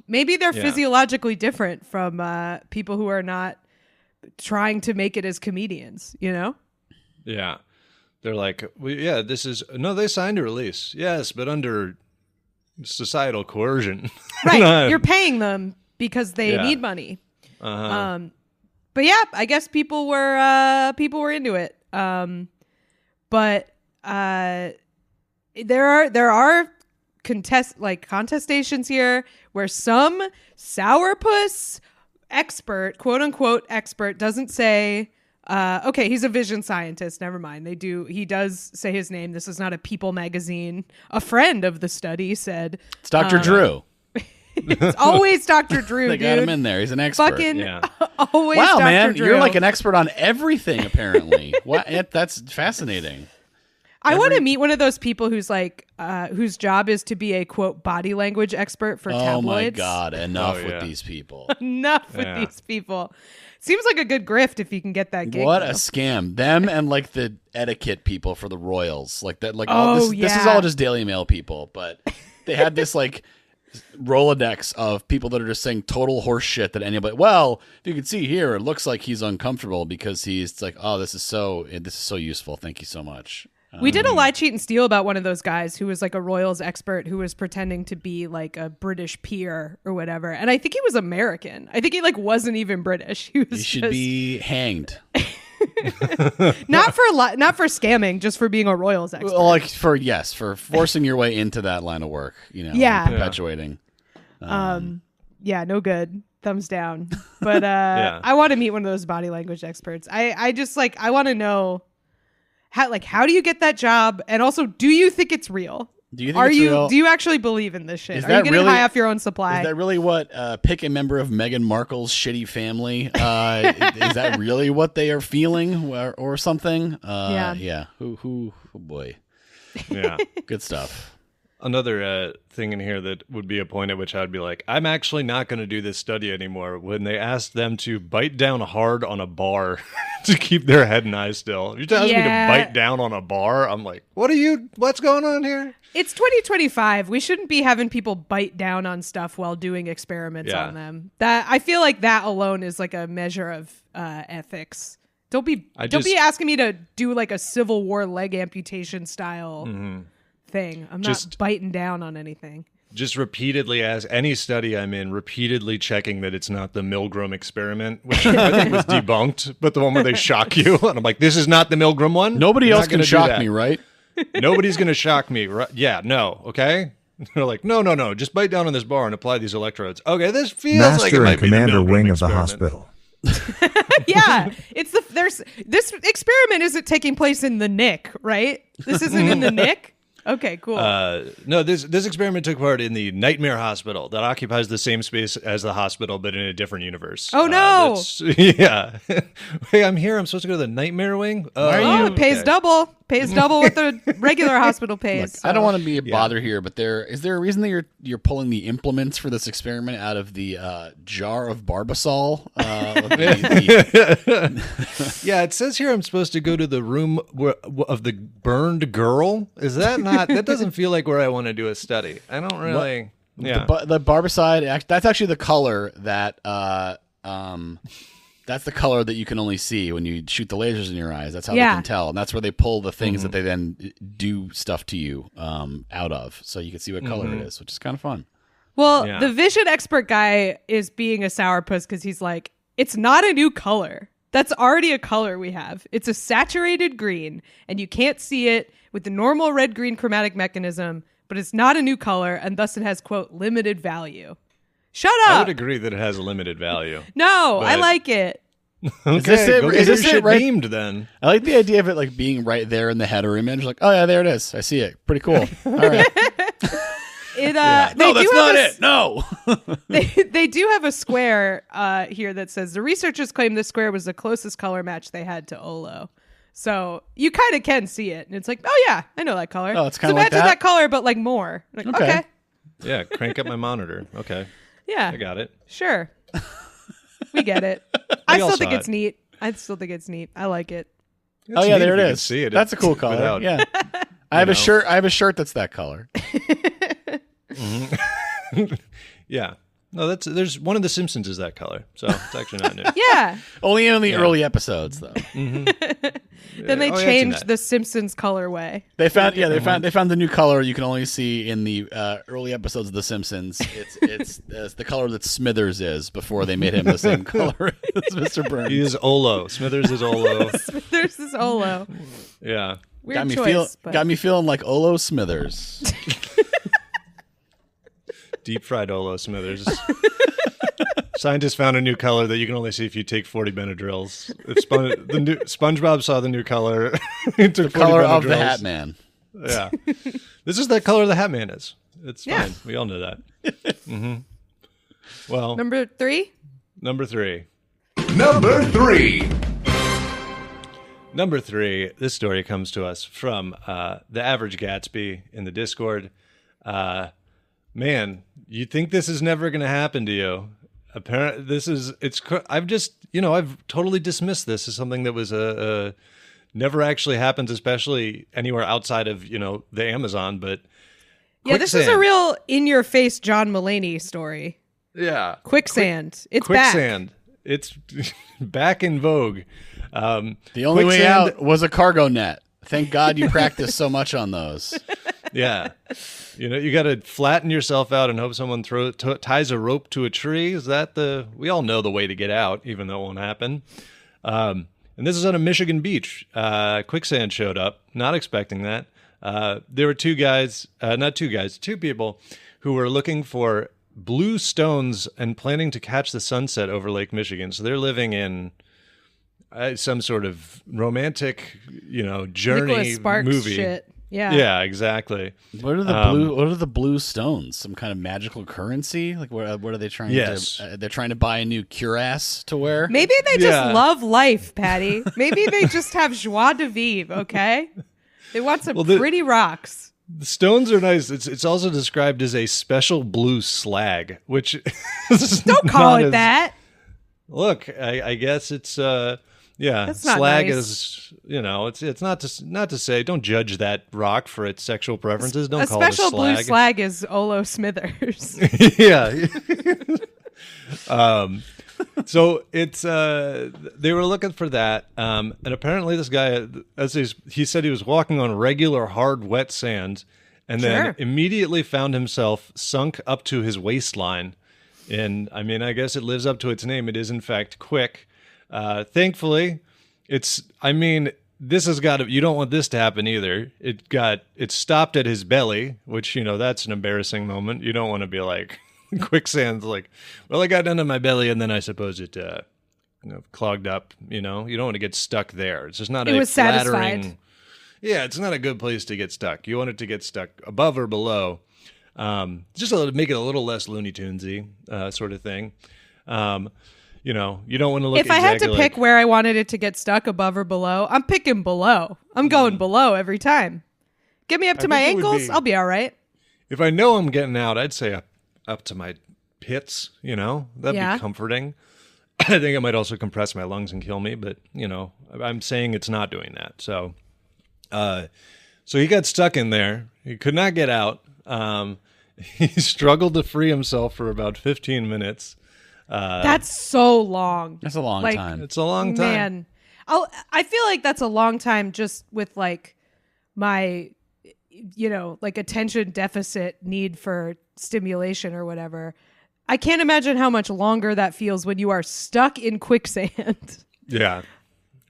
maybe they're physiologically different from people who are not trying to make it as comedians, Yeah. They're like, they signed a release. Yes, but under societal coercion. Right. You're paying them because they need money. But yeah, I guess people were into it. But there are contestations here where some sourpuss expert, quote unquote expert, doesn't say, okay, he's a vision scientist. Never mind. He does say his name. This is not a People magazine. A friend of the study said It's Dr. Drew. it's always Dr. Drew. They got him in there. He's an expert. Always. Wow, Dr. man, Drew. you're like an expert on everything. Apparently, that's fascinating. I want to meet one of those people who's like, whose job is to be a quote body language expert for tabloids. Oh my God! Enough with these people. Enough with these people. Seems like a good grift if you can get that gig. What though. a scam! Them and like the etiquette people for the Royals, like that. Like this is all just Daily Mail people, but they had this like Rolodex of people that are just saying total horse shit that anybody. Well, if you can see here, it looks like he's uncomfortable because he's like, oh, this is so useful. Thank you so much. We did a lie, cheat, and steal about one of those guys who was like a Royals expert who was pretending to be like a British peer or whatever. And I think he was American. I think he like wasn't even British. He should be hanged. not for scamming, just for being a Royals expert. Well, like for forcing your way into that line of work. Yeah. Perpetuating. Yeah, no good. Thumbs down. But I want to meet one of those body language experts. I just like I want to know. How do you get that job? And also, do you think it's real? Do you think it's real? Do you actually believe in this shit? Is Are you getting really, high off your own supply? Is that really what pick a member of Meghan Markle's shitty family? Is that really what they are feeling or something? Yeah. Oh boy. Yeah. Good stuff. Another thing in here that would be a point at which I'd be like, I'm actually not going to do this study anymore. When they asked them to bite down hard on a bar to keep their head and eyes still. You're telling me to bite down on a bar? I'm like, what's going on here? It's 2025. We shouldn't be having people bite down on stuff while doing experiments on them. That I feel like that alone is like a measure of ethics. Don't be asking me to do like a Civil War leg amputation style thing. I'm not biting down on anything. Just repeatedly, as any study I'm in, repeatedly checking that it's not the Milgram experiment, which I think was debunked, but the one where they shock you. And I'm like, this is not the Milgram one? Nobody else can shock me, right? Nobody's going to shock me. Right? Yeah, no, okay? They're like, no, just bite down on this bar and apply these electrodes. Okay, this feels Master like it might and be the Commander Milgram Wing of the experiment. hospital. Yeah, this experiment isn't taking place in the Nick, right? This isn't in the Nick. Okay, cool. No, this experiment took part in the Nightmare Hospital that occupies the same space as the hospital, but in a different universe. Oh, no. Yeah. Hey, I'm here. I'm supposed to go to the Nightmare Wing? It pays double. Pays double what the regular hospital pays. Look, so. I don't want to be a bother here, but is there a reason that you're pulling the implements for this experiment out of the jar of Barbasol? Yeah, it says here I'm supposed to go to the room of the burned girl. Is that not? That doesn't feel like where I want to do a study. I don't really. Yeah, the Barbicide. That's actually the color that. That's the color that you can only see when you shoot the lasers in your eyes. That's how they can tell, and that's where they pull the things that they then do stuff to you out of, so you can see what color it is, which is kind of fun. Well, Yeah. the vision expert guy is being a sourpuss because he's like, it's not a new color. That's already a color we have. It's a saturated green, and you can't see it with the normal red-green chromatic mechanism, but it's not a new color, and thus it has, quote, limited value. Shut I up. would agree that it has a limited value. No, I But- like it. Okay, this it? go Is get your this it shit right- named then. I like the idea of it like being right there in the header image. Like, oh yeah, there it is. I see it. Pretty cool. All right. It, Yeah. they No, that's do have not a it. No. They do have a square here that says the researchers claim this square was the closest color match they had to Olo. So you kind of can see it, and it's like, oh yeah, I know that color. Oh, it's So kinda like imagine that? color, but like more. Like, Okay. okay, Yeah, crank up my monitor. Okay, yeah, I got it. sure, we get it. I all still think saw it's neat. I still think it's neat. I like it. Oh It's yeah, neat there if it you can is. see it That's a cool color. without- Yeah. I have a know. shirt. I have a shirt that's that color. Yeah. No, there's one of the Simpsons is that color, so it's actually not new. Yeah. Only in the early episodes though. Then they Oh, yeah, I've seen changed that. the Simpsons colorway. They found they found the new color you can only see in the early episodes of The Simpsons. It's the color that Smithers is before they made him the same color as Mr. Burns. He is Olo. Smithers is Olo. There's this Olo. Yeah. Weird choice. But got me feeling like Olo Smithers. Deep fried Olo Smithers. Scientists found a new color that you can only see if you take 40 Benadryls. If SpongeBob saw the new color, he took 40 Color of the Benadryls. Hat Man. Yeah. This is the color the Hat Man is. It's Yeah. fine. We all know that. Well, number 3. number 3. Number 3. Number 3, this story comes to us from the Average Gatsby in the Discord. Man, you think this is never going to happen to you. Apparently, I've totally dismissed this as something that was never actually happens, especially anywhere outside of, the Amazon. But Yeah, this is a quicksand. real in-your-face John Mulaney story. Yeah. Quicksand. It's back. Quicksand. It's back in vogue. The only way quicksand- out was a cargo net. Thank God you practiced so much on those. Yeah. You got to flatten yourself out and hope someone ties a rope to a tree. Is that we all know the way to get out, even though it won't happen. And this is on a Michigan beach. Quicksand showed up, not expecting that. There were two people who were looking for blue stones and planning to catch the sunset over Lake Michigan. So they're living in some sort of romantic, journey Nicholas Sparks movie. shit. Yeah. Yeah, exactly. What are the blue stones? Some kind of magical currency? Like what are they trying Yes. to? They're trying to buy a new cuirass to wear. Maybe they Yeah. just love life, Patty. Maybe they just have joie de vivre, okay? They want some Well, pretty rocks. The stones are nice. It's also described as a special blue slag, which Don't call it that. Look, I guess it's That's not slag nice. is it's not to say don't judge that rock for its sexual preferences. Don't A call it a special slag. blue slag is Olo Smithers. Yeah. So it's they were looking for that, and apparently this guy, he said he was walking on regular hard wet sand, and then Sure. immediately found himself sunk up to his waistline. And I mean, I guess it lives up to its name. It is in fact quick. Thankfully, this has got to. You don't want this to happen either. It stopped at his belly, which that's an embarrassing moment. You don't want to be like. Quicksand's like, well, I got down to my belly, and then I suppose it clogged up. You don't want to get stuck there. It's just not It a was flattering. satisfied. Yeah, it's not a good place to get stuck. You want it to get stuck above or below, just to make it a little less Looney Tunesy sort of thing. You don't want to look. If I had to exactly pick where I wanted it to get stuck, above or below, I'm picking below. I'm going below every time. Get me up to my think it would ankles, be- I'll be all right. If I know I'm getting out, I'd say up to my pits. That'd Yeah. be comforting. I think it might also compress my lungs and kill me, but I'm saying it's not doing that. So, so he got stuck in there. He could not get out. He struggled to free himself for about 15 minutes. That's so long. That's a long Like, time. It's a long time. Man, I feel like that's a long time just with like my, like attention deficit need for stimulation or whatever. I can't imagine how much longer that feels when you are stuck in quicksand. Yeah.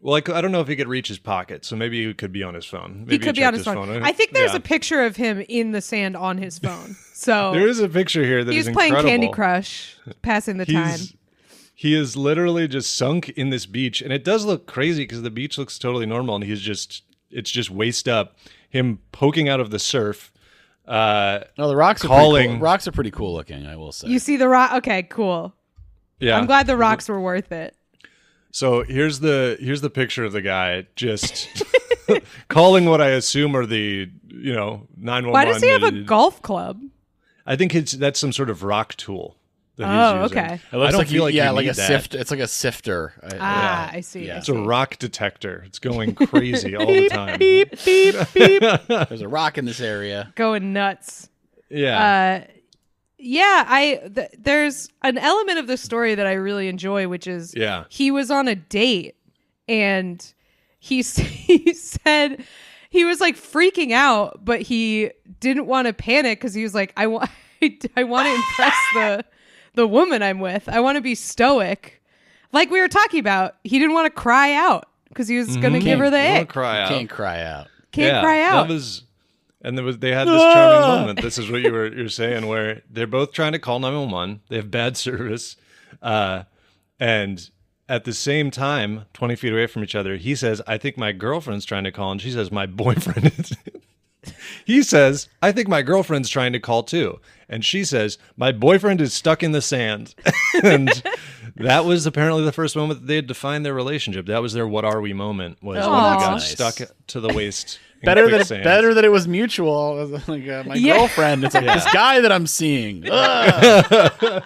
Well, I don't know if he could reach his pocket, so maybe he could be on his phone. Maybe He could be on his phone. I think there's a picture of him in the sand on his phone. So there is a picture here that is he's playing incredible. Candy Crush, passing the time. He is literally just sunk in this beach, and it does look crazy because the beach looks totally normal, and it's just waist up. Him poking out of the surf. No, the rocks are calling. pretty cool. Rocks are pretty cool looking, I will say. You see the rock? Okay, cool. Yeah, I'm glad the rocks were worth it. So here's the picture of the guy just calling what I assume are the 911. Why does he have a golf club? I think that's some sort of rock tool that he's using. Okay. It looks I don't like feel like you like need a that. sift. It's like a sifter. I see. Yeah. I It's see. a rock detector. It's going crazy all the time. Beep, beep, beep. There's a rock in this area. Going nuts. Yeah. There's an element of the story that I really enjoy, which is he was on a date and he said he was like freaking out, but he didn't want to panic because he was like, I want to impress the woman I'm with. I want to be stoic. Like we were talking about, he didn't want to cry out because he was going to give her the You wanna ick. cry out. Can't cry out. Can't cry out. They had this charming moment. This is what you're saying, where they're both trying to call 911. They have bad service, and at the same time, 20 feet away from each other, he says, "I think my girlfriend's trying to call," and she says, "My boyfriend is." He says, "I think my girlfriend's trying to call too," and she says, "My boyfriend is stuck in the sand." And that was apparently the first moment that they had defined their relationship. That was their "What are we" moment. Was when they got nice. stuck to the waist. Better that it was mutual. It was like my girlfriend. It's like this guy that I'm seeing. The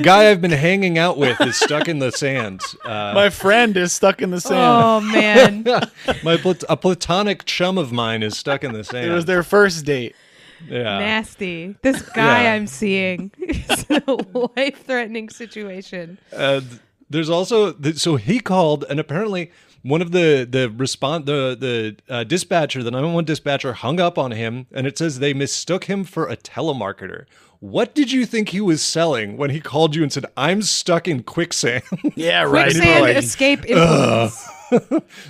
guy I've been hanging out with is stuck in the sand. My friend is stuck in the sand. Oh man. A platonic chum of mine is stuck in the sand. It was their first date. Yeah. Nasty. This guy Yeah. I'm seeing is in a life-threatening situation. There's also so he called, and apparently one of the dispatcher, the 911 dispatcher, hung up on him, and it says they mistook him for a telemarketer. What did you think he was selling when he called you and said, "I'm stuck in quicksand"? Yeah, right. Quicksand Like, escape influence.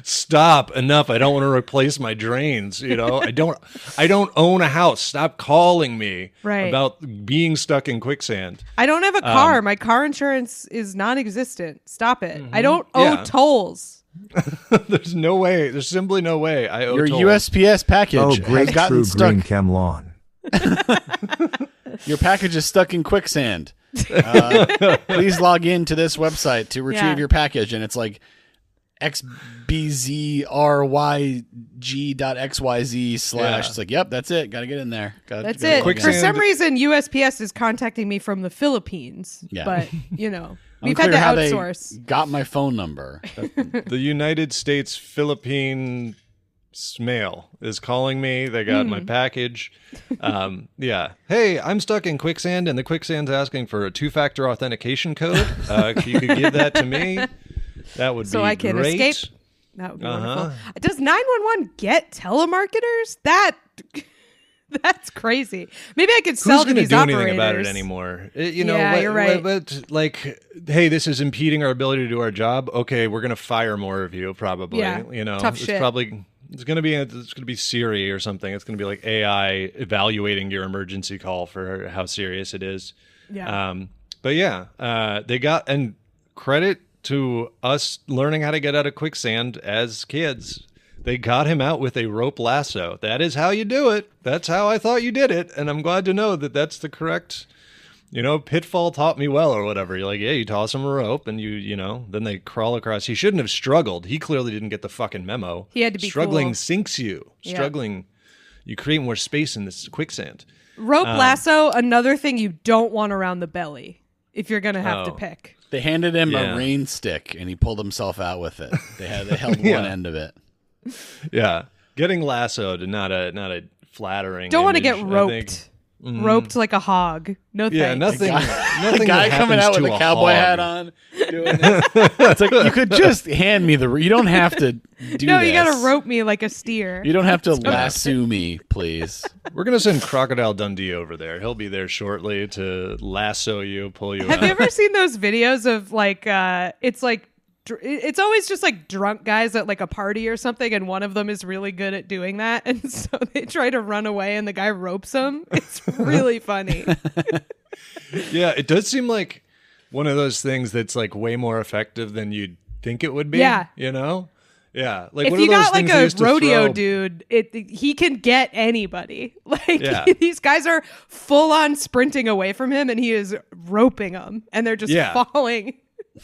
Stop, enough. I don't want to replace my drains. I don't own a house. Stop calling me Right. about being stuck in quicksand. I don't have a car. My car insurance is non-existent. Stop it. I don't owe Yeah. tolls. There's no way. There's simply no way. I owe Your tolls. USPS package Oh, has great gotten true stuck. green chem lawn. Your package is stuck in quicksand. Please log in to this website to retrieve Yeah. your package, and it's like xbzryg.xyz / It's like, yep, that's it. Got to get in there. That's gotta it. log in. For Quicksand- some reason, USPS is contacting me from the Philippines. Yeah. But, we've had Unclear to how outsource. they got my phone number. The United States Philippine mail is calling me. They got my package. Yeah. Hey, I'm stuck in quicksand, and the quicksand's asking for a 2-factor authentication code. If you could give that to me, that would So be I can great. escape. That would be wonderful. Does 911 get telemarketers? That's crazy. Maybe I could sell Who's to going to these do operators. anything about it anymore? Yeah, you're right. But hey, this is impeding our ability to do our job. Okay, we're going to fire more of you, probably. Yeah, tough it's shit. probably it's going to be Siri or something. It's going to be like AI evaluating your emergency call for how serious it is. Yeah. But yeah, they got, and credit to us learning how to get out of quicksand as kids. They got him out with a rope lasso. That is how you do it. That's how I thought you did it. And I'm glad to know that that's the correct, pitfall taught me well or whatever. You're like, yeah, you toss him a rope and then they crawl across. He shouldn't have struggled. He clearly didn't get the fucking memo. He had to be Struggling cool. sinks you. Yeah. Struggling, you create more space in this quicksand. Rope lasso, another thing you don't want around the belly if you're going to have to Oh. pick. They handed him Yeah. a rain stick, and he pulled himself out with it. They held Yeah. one end of it. Yeah. Getting lassoed, not a flattering Don't want to image, get I roped. think. Roped like a hog. No Yeah, thanks. nothing. The nothing guy that coming happens out with to a cowboy hog. hat on. doing this. It's like you could just hand me you don't have to do No, this. you gotta rope me like a steer. You don't have to lasso me, please. We're gonna send Crocodile Dundee over there. He'll be there shortly to lasso you, pull you out. Have you ever seen those videos of like it's always just like drunk guys at like a party or something, and one of them is really good at doing that, and so they try to run away and the guy ropes them. It's really funny. Yeah, it does seem like one of those things that's like way more effective than you'd think it would be. Yeah. You know? Yeah. Like If what you are those got like things they a used to rodeo throw? dude, he can get anybody. Like Yeah. these guys are full on sprinting away from him, and he is roping them, and they're just Yeah. falling.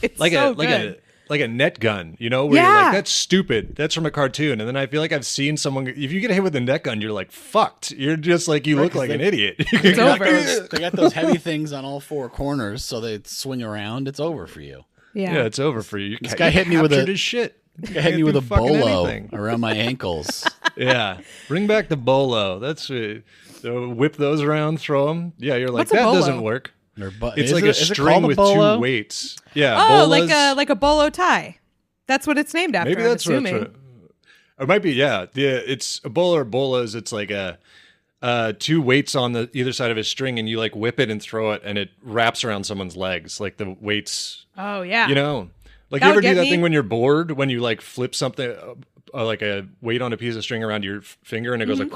It's Like so a good. like a net gun, you know, where you're Yeah. like, that's stupid. That's from a cartoon. And then I feel like I've seen someone, if you get hit with a net gun, you're like, fucked. You're just like, you look like an idiot. It's over. They got those heavy things on all four corners, so they swing around. It's over for you. Yeah, it's over for you. This guy hit me with his shit. This guy hit me with a Fucking bolo anything. around my ankles. Yeah, bring back the bolo. That's whip those around, throw them. Yeah, you're like, What's a that bolo? doesn't work. It's like a is it string called a with bolo? 2 weights. Yeah, Oh, bolas. like a bolo tie. That's what it's named after. Maybe I'm that's what assuming. it might be. Yeah, it's a bolo or bolas. It's like a 2 weights on the either side of a string, and you like whip it and throw it, and it wraps around someone's legs. Like the weights, Oh yeah. you know. Like That you ever would do get that me. thing when you're bored, when you like flip something, like a weight on a piece of string around your finger, and it goes like,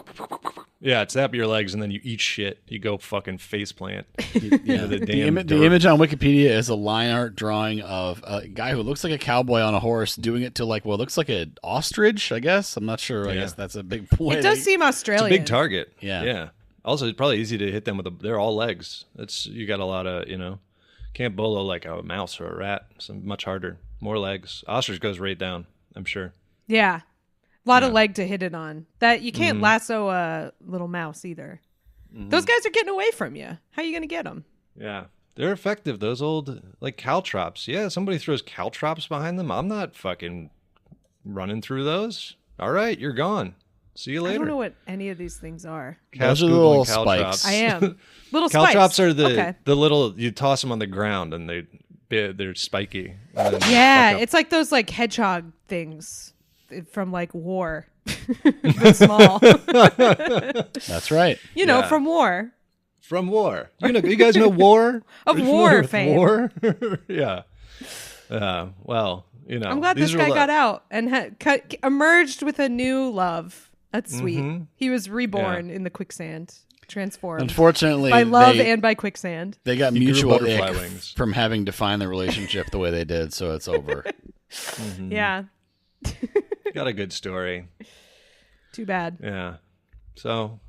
yeah, it's that but your legs, and then you eat shit. You go fucking face plant. Yeah. The The, damn the dirt. image on Wikipedia is a line art drawing of a guy who looks like a cowboy on a horse doing it to like, well, it looks like an ostrich, I guess. I'm not sure. I Yeah. guess that's a big point. It does seem It's a Australian. big target. Yeah. Yeah. Also, it's probably easy to hit them with they're all legs. You got a lot of, can't bolo like a mouse or a rat. It's much harder. More legs. Ostrich goes right down, I'm sure. Yeah. A lot of leg to hit it on. That you can't Mm-hmm. lasso a little mouse either. Those guys are getting away from you. How are you going to get them? Yeah. They're effective. Those old, like, caltrops. Yeah, somebody throws caltrops behind them. I'm not fucking running through those. All right, you're gone. See you later. I don't know what any of these things are. Those are the Googling little caltrops. spikes. I am. Little spikes. Caltrops are Okay. the little, you toss them on the ground and they're spiky. And then Yeah, fuck up. it's like those like hedgehog things from like war. But small. That's right. Yeah. From war. From war. You guys know war? Of Are you war familiar with fame. War? Yeah. Well, I'm glad these this are guy got out and emerged with a new love. That's sweet. Mm-hmm. He was reborn in the quicksand, transformed Unfortunately, by love they, and by quicksand. they got He grew mutual butterfly ick wings. from having defined the relationship the way they did, so it's over. Yeah, Got a good story. too bad. Yeah. So,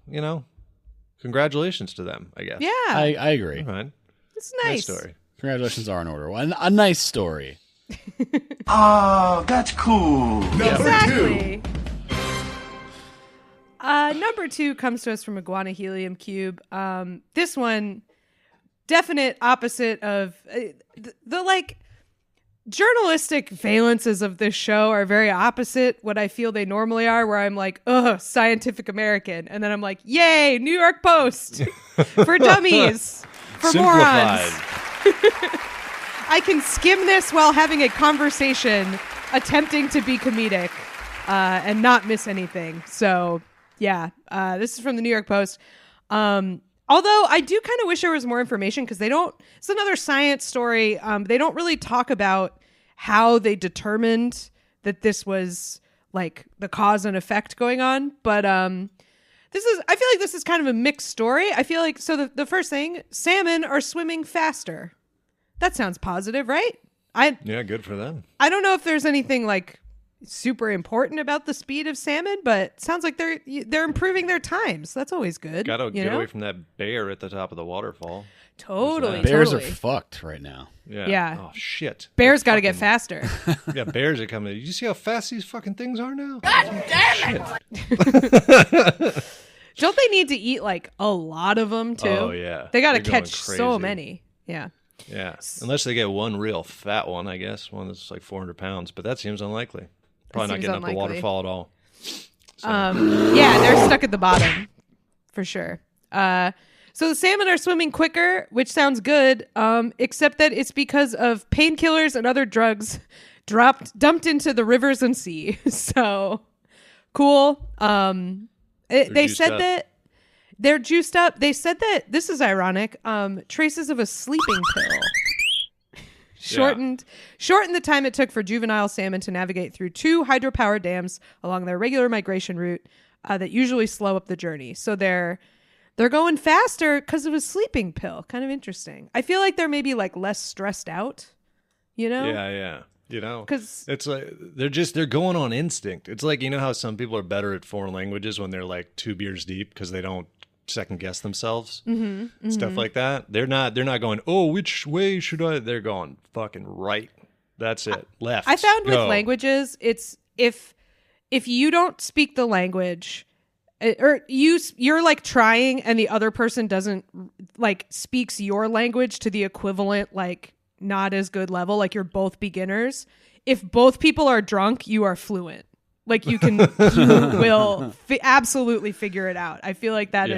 congratulations to them, I guess. Yeah, I agree. All right. it's Nice nice. story. Congratulations are in order. A nice story. Oh, that's cool. Exactly. Number 2 comes to us from Iguana Helium Cube. This one, definite opposite of the like journalistic valences of this show are very opposite what I feel they normally are, where I'm like, ugh, Scientific American. And then I'm like, yay, New York Post for dummies, for morons. Simplified. I can skim this while having a conversation, attempting to be comedic and not miss anything. So, yeah, this is from the New York Post. Although I do kind of wish there was more information because it's another science story. They don't really talk about how they determined that this was like the cause and effect going on. But I feel like this is kind of a mixed story. I feel like, so the first thing, salmon are swimming faster. That sounds positive, right? Yeah, good for them. I don't know if there's anything like super important about the speed of salmon, but it sounds like they're improving their times. That's always good. Got to you get know? away from that bear at the top of the waterfall. Totally. Bears totally. are fucked right now. Yeah. Yeah. Oh, shit. Bears got to get faster. Yeah, bears are coming. You see how fast these fucking things are now? Don't they need to eat like a lot of them too? Oh, yeah. They got to They're going catch so crazy. many. Yeah. Yeah. Unless they get one real fat one, I guess. One that's like 400 pounds. But that seems unlikely. Probably not seems getting up the unlikely. waterfall at all. Yeah, they're stuck at the bottom for sure. So the salmon are swimming quicker, which sounds good, except that it's because of painkillers and other drugs dumped into the rivers and sea. So cool. They said that they're juiced up. They said that, this is ironic, traces of a sleeping pill shortened the time it took for juvenile salmon to navigate through 2 hydropower dams along their regular migration route that usually slow up the journey. So they're going faster because of a sleeping pill. Kind of interesting. I feel like they're maybe like less stressed out, you know? Yeah. You know, because it's like they're going on instinct. It's like, you know how some people are better at foreign languages when they're like 2 beers deep because they don't second guess themselves, stuff like that. They're not going, oh, which way should I? They're going fucking right. That's it. Left. I found with go. languages, it's if you don't speak the language, or you're like trying and the other person doesn't like speaks your language to the equivalent like not as good level, like you're both beginners. If both people are drunk, you are fluent. Like you will absolutely figure it out. I feel like that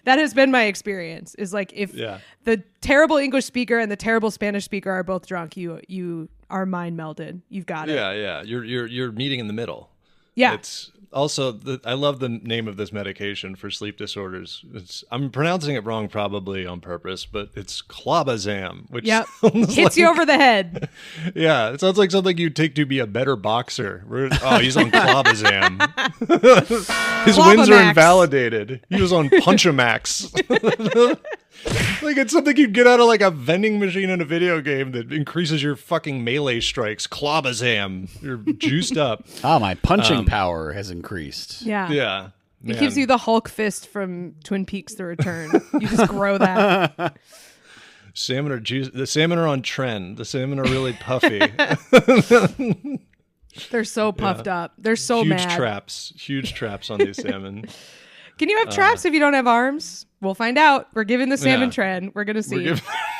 has been my experience. Is like if the terrible English speaker and the terrible Spanish speaker are both drunk, you are mind melded. You've got it. Yeah. You're meeting in the middle. Yeah. It's also I love the name of this medication for sleep disorders. I'm pronouncing it wrong probably on purpose, but it's clobazam, which hits you over the head. Yeah, it sounds like something you'd take to be a better boxer. Oh, he's on clobazam. His wins are invalidated. He was on Punchamax. Like it's something you'd get out of like a vending machine in a video game that increases your fucking melee strikes. Clobazam. You're juiced up. My punching power has increased. Yeah. Yeah. It gives you the Hulk fist from Twin Peaks: The Return. You just grow that. Salmon are juice. The salmon are on trend. The salmon are really puffy. They're so puffed up. They're so huge mad. Huge traps on these salmon. Can you have traps if you don't have arms? We'll find out. We're giving the salmon trend. We're gonna see.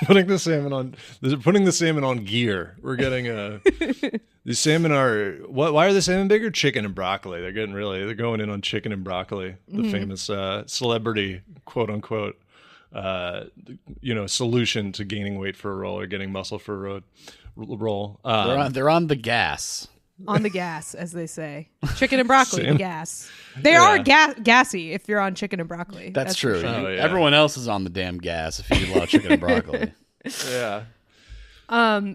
Putting the salmon on gear. We're getting the salmon are what? Why are the salmon bigger? Chicken and broccoli. They're going in on chicken and broccoli. The famous celebrity quote unquote solution to gaining weight for a roll or getting muscle for a roll. They're on the gas. On the gas, as they say. Chicken and broccoli, the gas. They are gassy if you're on chicken and broccoli. That's true. Sure. Oh, yeah. Everyone else is on the damn gas if you eat a lot of chicken and broccoli. Yeah.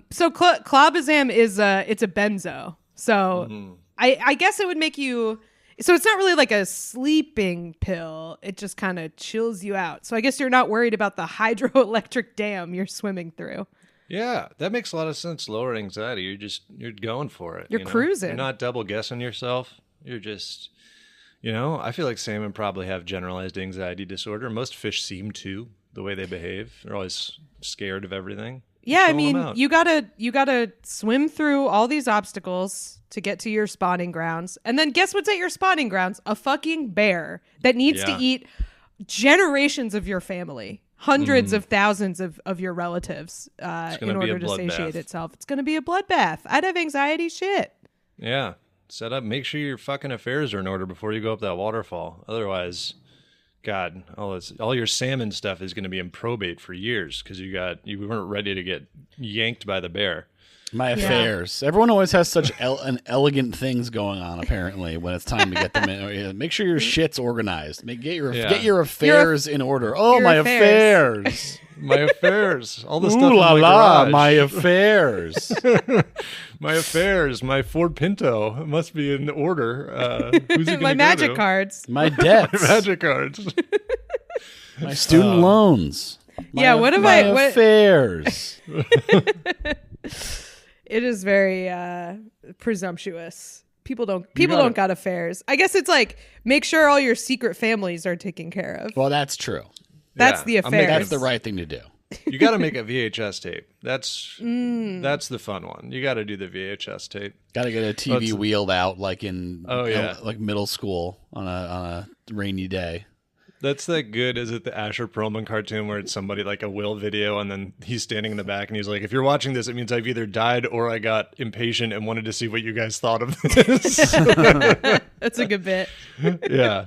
So clobazam is it's a benzo. So I guess it would make you. So it's not really like a sleeping pill. It just kind of chills you out. So I guess you're not worried about the hydroelectric dam you're swimming through. Yeah, that makes a lot of sense. Lower anxiety. You're going for it. You're cruising. You're not double guessing yourself. You're just, I feel like salmon probably have generalized anxiety disorder. Most fish seem to, the way they behave. They're always scared of everything. Yeah, I mean, you gotta swim through all these obstacles to get to your spawning grounds. And then guess what's at your spawning grounds? A fucking bear that needs to eat generations of your family. Hundreds of thousands of your relatives in order to satiate itself. It's going to be a bloodbath. I'd have anxiety shit. Yeah. Set up. Make sure your fucking affairs are in order before you go up that waterfall. Otherwise, God, all your salmon stuff is going to be in probate for years because you weren't ready to get yanked by the bear. My affairs. Everyone always has such elegant things going on. Apparently, when it's time to get them in, make sure your shit's organized. Get your affairs in order. Oh, my affairs. My affairs. All the stuff. Ooh in la my la, garage. my affairs. My affairs. My Ford Pinto must be in order. Who's it My magic cards. My debts. My magic cards. My student loans. What have my affairs? It is very presumptuous. People don't got affairs. I guess it's like make sure all your secret families are taken care of. Well, that's true. That's the affairs. That's the right thing to do. You got to make a VHS tape. That's the fun one. You got to do the VHS tape. Got to get a TV wheeled out like in like middle school on a rainy day. That's that good. Is it the Asher Perlman cartoon where it's somebody like a Will video and then he's standing in the back and he's like, if you're watching this, it means I've either died or I got impatient and wanted to see what you guys thought of this. That's a good bit. Yeah.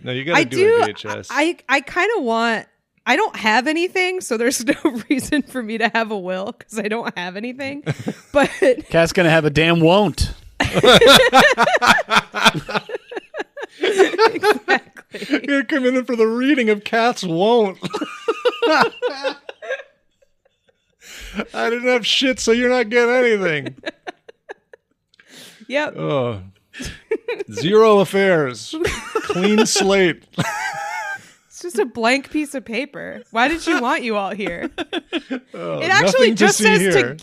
No, you got to do a VHS. I kind of want I don't have anything, so there's no reason for me to have a will because I don't have anything. But Cat's gonna have a damn won't. Exactly. You're coming in for the reading of Cats Won't. I didn't have shit, so you're not getting anything. Yep. Oh. Zero affairs. Clean slate. It's just a blank piece of paper. Why did she want you all here? It nothing actually to just see says here.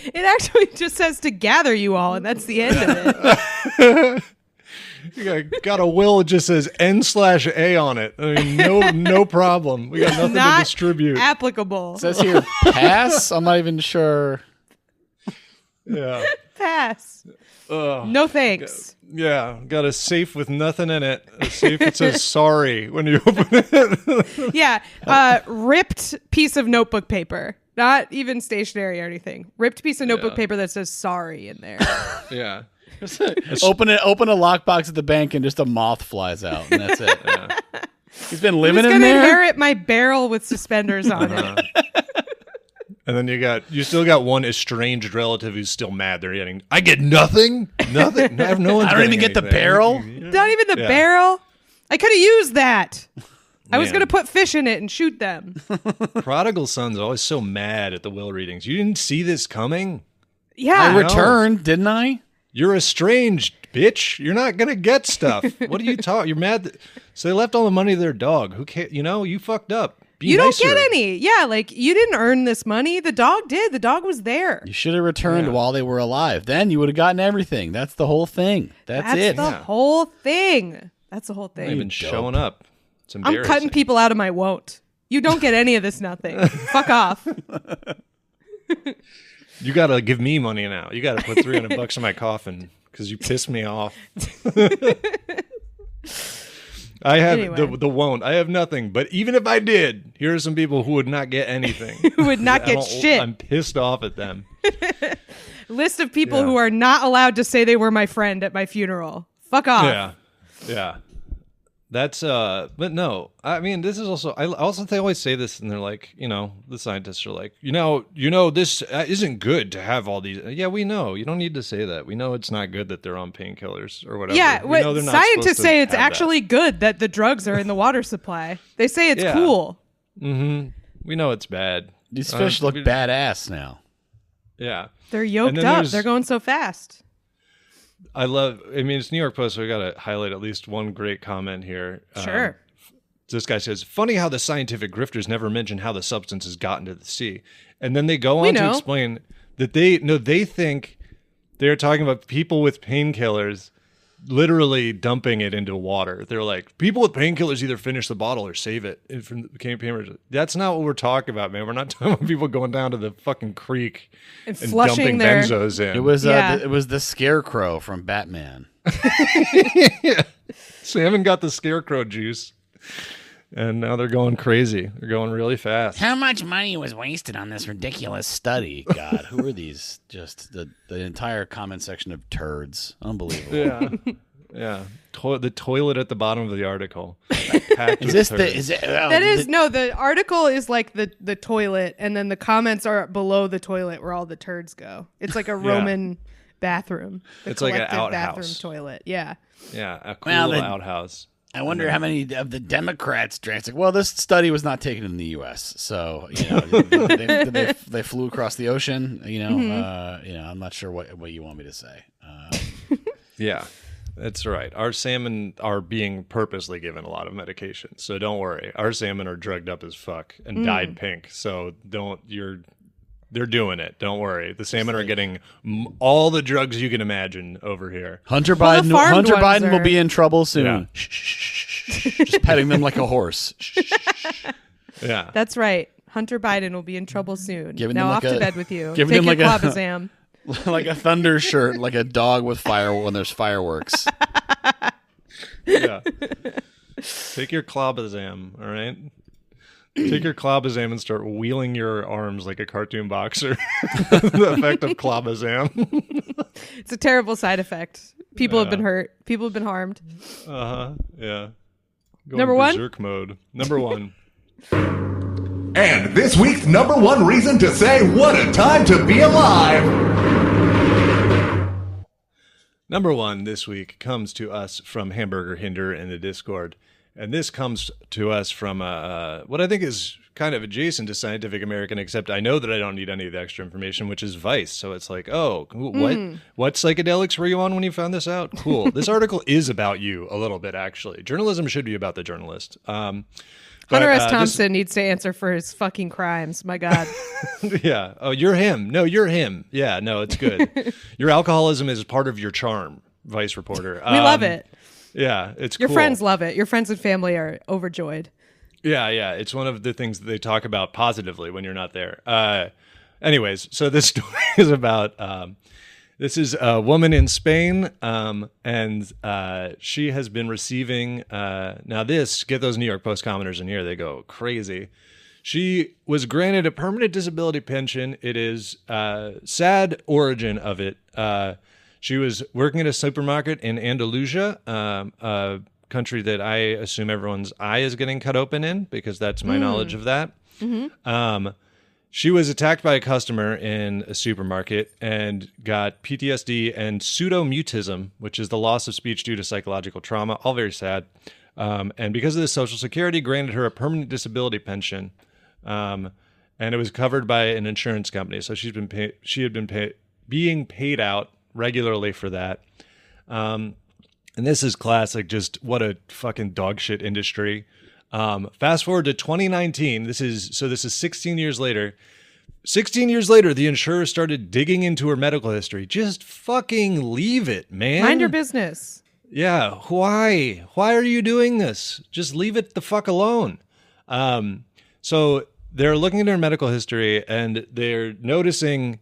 it actually just says to gather you all, and that's the end of it. You got a will that just says N/A on it. I mean, no problem. We got nothing Not to distribute. applicable. It says here pass. I'm not even sure. Yeah. Pass. Ugh. No thanks. Yeah. Got a safe with nothing in it. A safe that says sorry when you open it. Yeah. Ripped piece of notebook paper. Not even stationery or anything. Ripped piece of notebook paper that says sorry in there. Yeah. Open a lockbox at the bank and just a moth flies out, and that's it. Yeah. He's been Who's living in gonna there. inherit my barrel with suspenders on it? And then you still got one estranged relative who's still mad. They're getting, I get nothing. Nothing. No one's I don't even getting get the anything. barrel. Not even the Yeah. barrel. I could have used that. I was Man. gonna put fish in it and shoot them. Prodigal son's always so mad at the will readings. You didn't see this coming? Yeah. I returned, didn't I? You're estranged, bitch. You're not gonna get stuff. What are you talking? You're mad. So they left all the money to their dog. Who cares? You fucked up. Be You nicer. don't get any. Yeah, like you didn't earn this money. The dog did. The dog was there. You should have returned while they were alive. Then you would have gotten everything. That's the whole thing. That's it. the whole thing. That's the whole Not thing. even showing up. It's I'm embarrassing. cutting people out of my won't. You don't get any of this nothing. Fuck off. You gotta give me money now. You gotta put $300 in my coffin because you pissed me off. I have Anyway. the won't. I have nothing. But even if I did, here are some people who would not get anything. Who would not get shit. I'm pissed off at them. List of people Yeah. who are not allowed to say they were my friend at my funeral. Fuck off. Yeah, yeah. That's but no. I mean, this is also. They always say this, and they're like, the scientists are like, this isn't good to have all these. Yeah, we know. You don't need to say that. We know it's not good that they're on painkillers or whatever. Yeah, We know they're not scientists supposed to say it's have that. actually good that the drugs are in the water supply. They say it's Yeah. cool. Mm-hmm. We know it's bad. These fish look badass now. Yeah. They're yoked then up. there's- They're going so fast. It's New York Post, so we got to highlight at least one great comment here. Sure. This guy says, funny how the scientific grifters never mention how the substance has gotten to the sea. And then they go We on to know. explain that they think they're talking about people with painkillers literally dumping it into water. They're like, people with painkillers either finish the bottle or save it. That's not what we're talking about, man. We're not talking about people going down to the fucking creek And and flushing dumping their- benzos in. It was Yeah. it was the Scarecrow from Batman. Salmon got the scarecrow juice, and now they're going crazy. They're going really fast. How much money was wasted on this ridiculous study? God, who are these? Just the entire comment section of turds. Unbelievable. Yeah, yeah. The toilet at the bottom of the article. Is this The article is like the toilet, and then the comments are below the toilet where all the turds go. It's like a Roman bathroom. The It's like an collective outhouse. bathroom toilet. Yeah. Yeah, a cool Well, outhouse. I wonder how many of the Democrats drank. It's like, well, this study was not taken in the U.S., so they flew across the ocean. I'm not sure what you want me to say. Yeah, that's right. Our salmon are being purposely given a lot of medication, so don't worry. Our salmon are drugged up as fuck and dyed pink. So they're doing it. Don't worry. The salmon are getting all the drugs you can imagine over here. Hunter Well, the Biden. farmed Hunter ones Biden will are- be in trouble soon. Yeah. Shh, shh, shh, shh. Just petting them like a horse. Shh, shh, shh. Yeah. That's right. Hunter Biden will be in trouble soon. Giving now them off like to a- bed with you. giving Take them your like a- clobazam. Like a thunder shirt, like a dog with fire when there's fireworks. Yeah. Take your clobazam, all right? Take your clobazam and start wheeling your arms like a cartoon boxer. The effect of clobazam. It's a terrible side effect. People have been hurt. People have been harmed. Yeah. Going Number one? berserk mode. Number one. And this week's number one reason to say what a time to be alive. Number one this week comes to us from Hamburger Hinder in the Discord. And this comes to us from what I think is kind of adjacent to Scientific American, except I know that I don't need any of the extra information, which is Vice. So it's like, oh, what psychedelics were you on when you found this out? Cool. This article is about you a little bit, actually. Journalism should be about the journalist. Hunter S. Thompson needs to answer for his fucking crimes. My God. Yeah. Oh, you're him. No, you're him. Yeah, no, it's good. Your alcoholism is part of your charm, Vice reporter. We love it. Yeah, it's Your cool. friends love it. Your friends and family are overjoyed. Yeah, yeah. It's one of the things that they talk about positively when you're not there. Anyways, so this story is about... this is a woman in Spain, and she has been receiving... now this, get those New York Post commenters in here, they go crazy. She was granted a permanent disability pension. It is sad origin of it. She was working at a supermarket in Andalusia, a country that I assume everyone's eye is getting cut open in, because that's my knowledge of that. Mm-hmm. She was attacked by a customer in a supermarket and got PTSD and pseudomutism, which is the loss of speech due to psychological trauma. All very sad. And because of this, Social Security granted her a permanent disability pension, and it was covered by an insurance company. So she had been being paid out regularly for that. And this is classic. Just what a fucking dog shit industry. Fast forward to 2019. This is 16 years later. 16 years later, the insurer started digging into her medical history. Just fucking leave it, man. Mind your business. Yeah. Why? Why are you doing this? Just leave it the fuck alone. So they're looking at her medical history and they're noticing,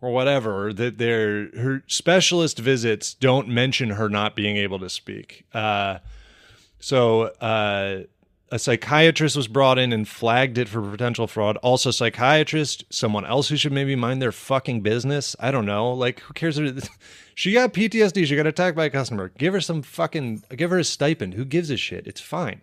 or whatever, that her specialist visits don't mention her not being able to speak. So a psychiatrist was brought in and flagged it for potential fraud. Also, psychiatrist, someone else who should maybe mind their fucking business. I don't know. Like, who cares? She got PTSD. She got attacked by a customer. Give her a stipend. Who gives a shit? It's fine.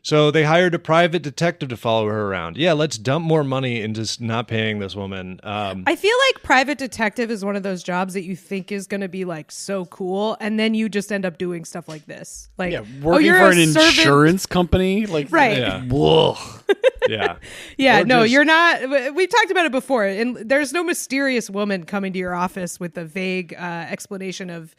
So they hired a private detective to follow her around. Yeah, let's dump more money into not paying this woman. I feel like private detective is one of those jobs that you think is going to be like so cool, and then you just end up doing stuff like this. Like, working for an insurance company, like right? Yeah. Whoa. Yeah. Yeah. No, you're not. We talked about it before, and there's no mysterious woman coming to your office with a vague explanation of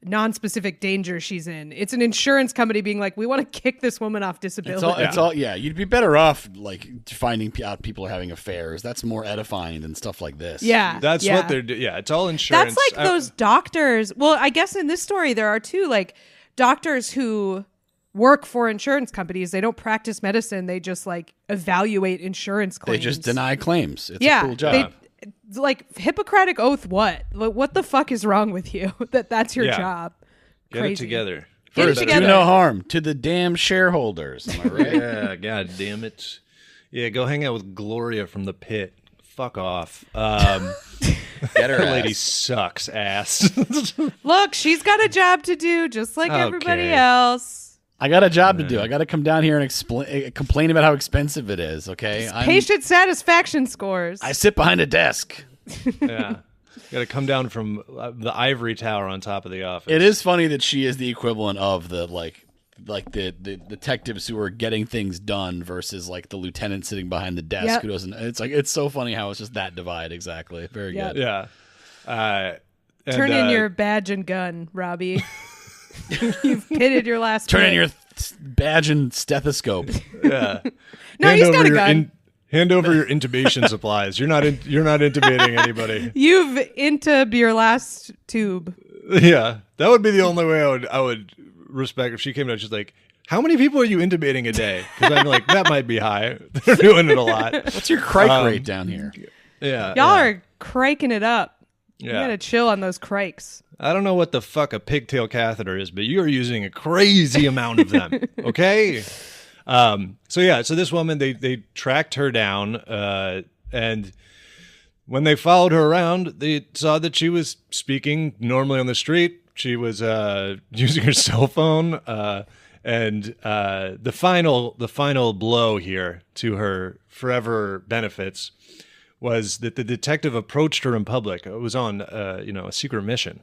non-specific danger she's in. It's an insurance company being like, we want to kick this woman off disability. It's all. You'd be better off like finding out people are having affairs. That's more edifying than stuff like this. Yeah, that's what they're doing. Yeah, it's all insurance. That's like those doctors. Well, I guess in this story there are two like doctors who work for insurance companies. They don't practice medicine. They just like evaluate insurance claims. They just deny claims. It's a cool job. Like Hippocratic Oath, what? Like, what the fuck is wrong with you? That's your job. Get Crazy. it together. Get it together. Do no harm to the damn shareholders. Am I right? Yeah, god damn it. Yeah, go hang out with Gloria from the pit. Fuck off. Get her lady sucks ass. Look, she's got a job to do just like everybody else. I got a job to do. I got to come down here and complain about how expensive it is, okay? Patient satisfaction scores. I sit behind a desk. Yeah. Got to come down from the ivory tower on top of the office. It is funny that she is the equivalent of the the detectives who are getting things done versus like the lieutenant sitting behind the desk who doesn't. It's so funny how it's just that divide exactly. Very good. Yeah. Turn in your badge and gun, Robbie. You've pitted your last. Turn in your badge and stethoscope. Yeah. No, he's got a gun. Hand over your intubation supplies. You're not intubating anybody. You've intubed your last tube. Yeah, that would be the only way I would respect if she came out. She's like, "How many people are you intubating a day?" Because I'm like, that might be high. They're doing it a lot. What's your crike rate down here? Yeah, y'all are cranking it up. Yeah. You gotta chill on those crikes. I don't know what the fuck a pigtail catheter is, but you are using a crazy amount of them. Okay. So this woman, they tracked her down, and when they followed her around, they saw that she was speaking normally on the street. She was using her cell phone, And the final blow here to her forever benefits was that the detective approached her in public. It was on a secret mission.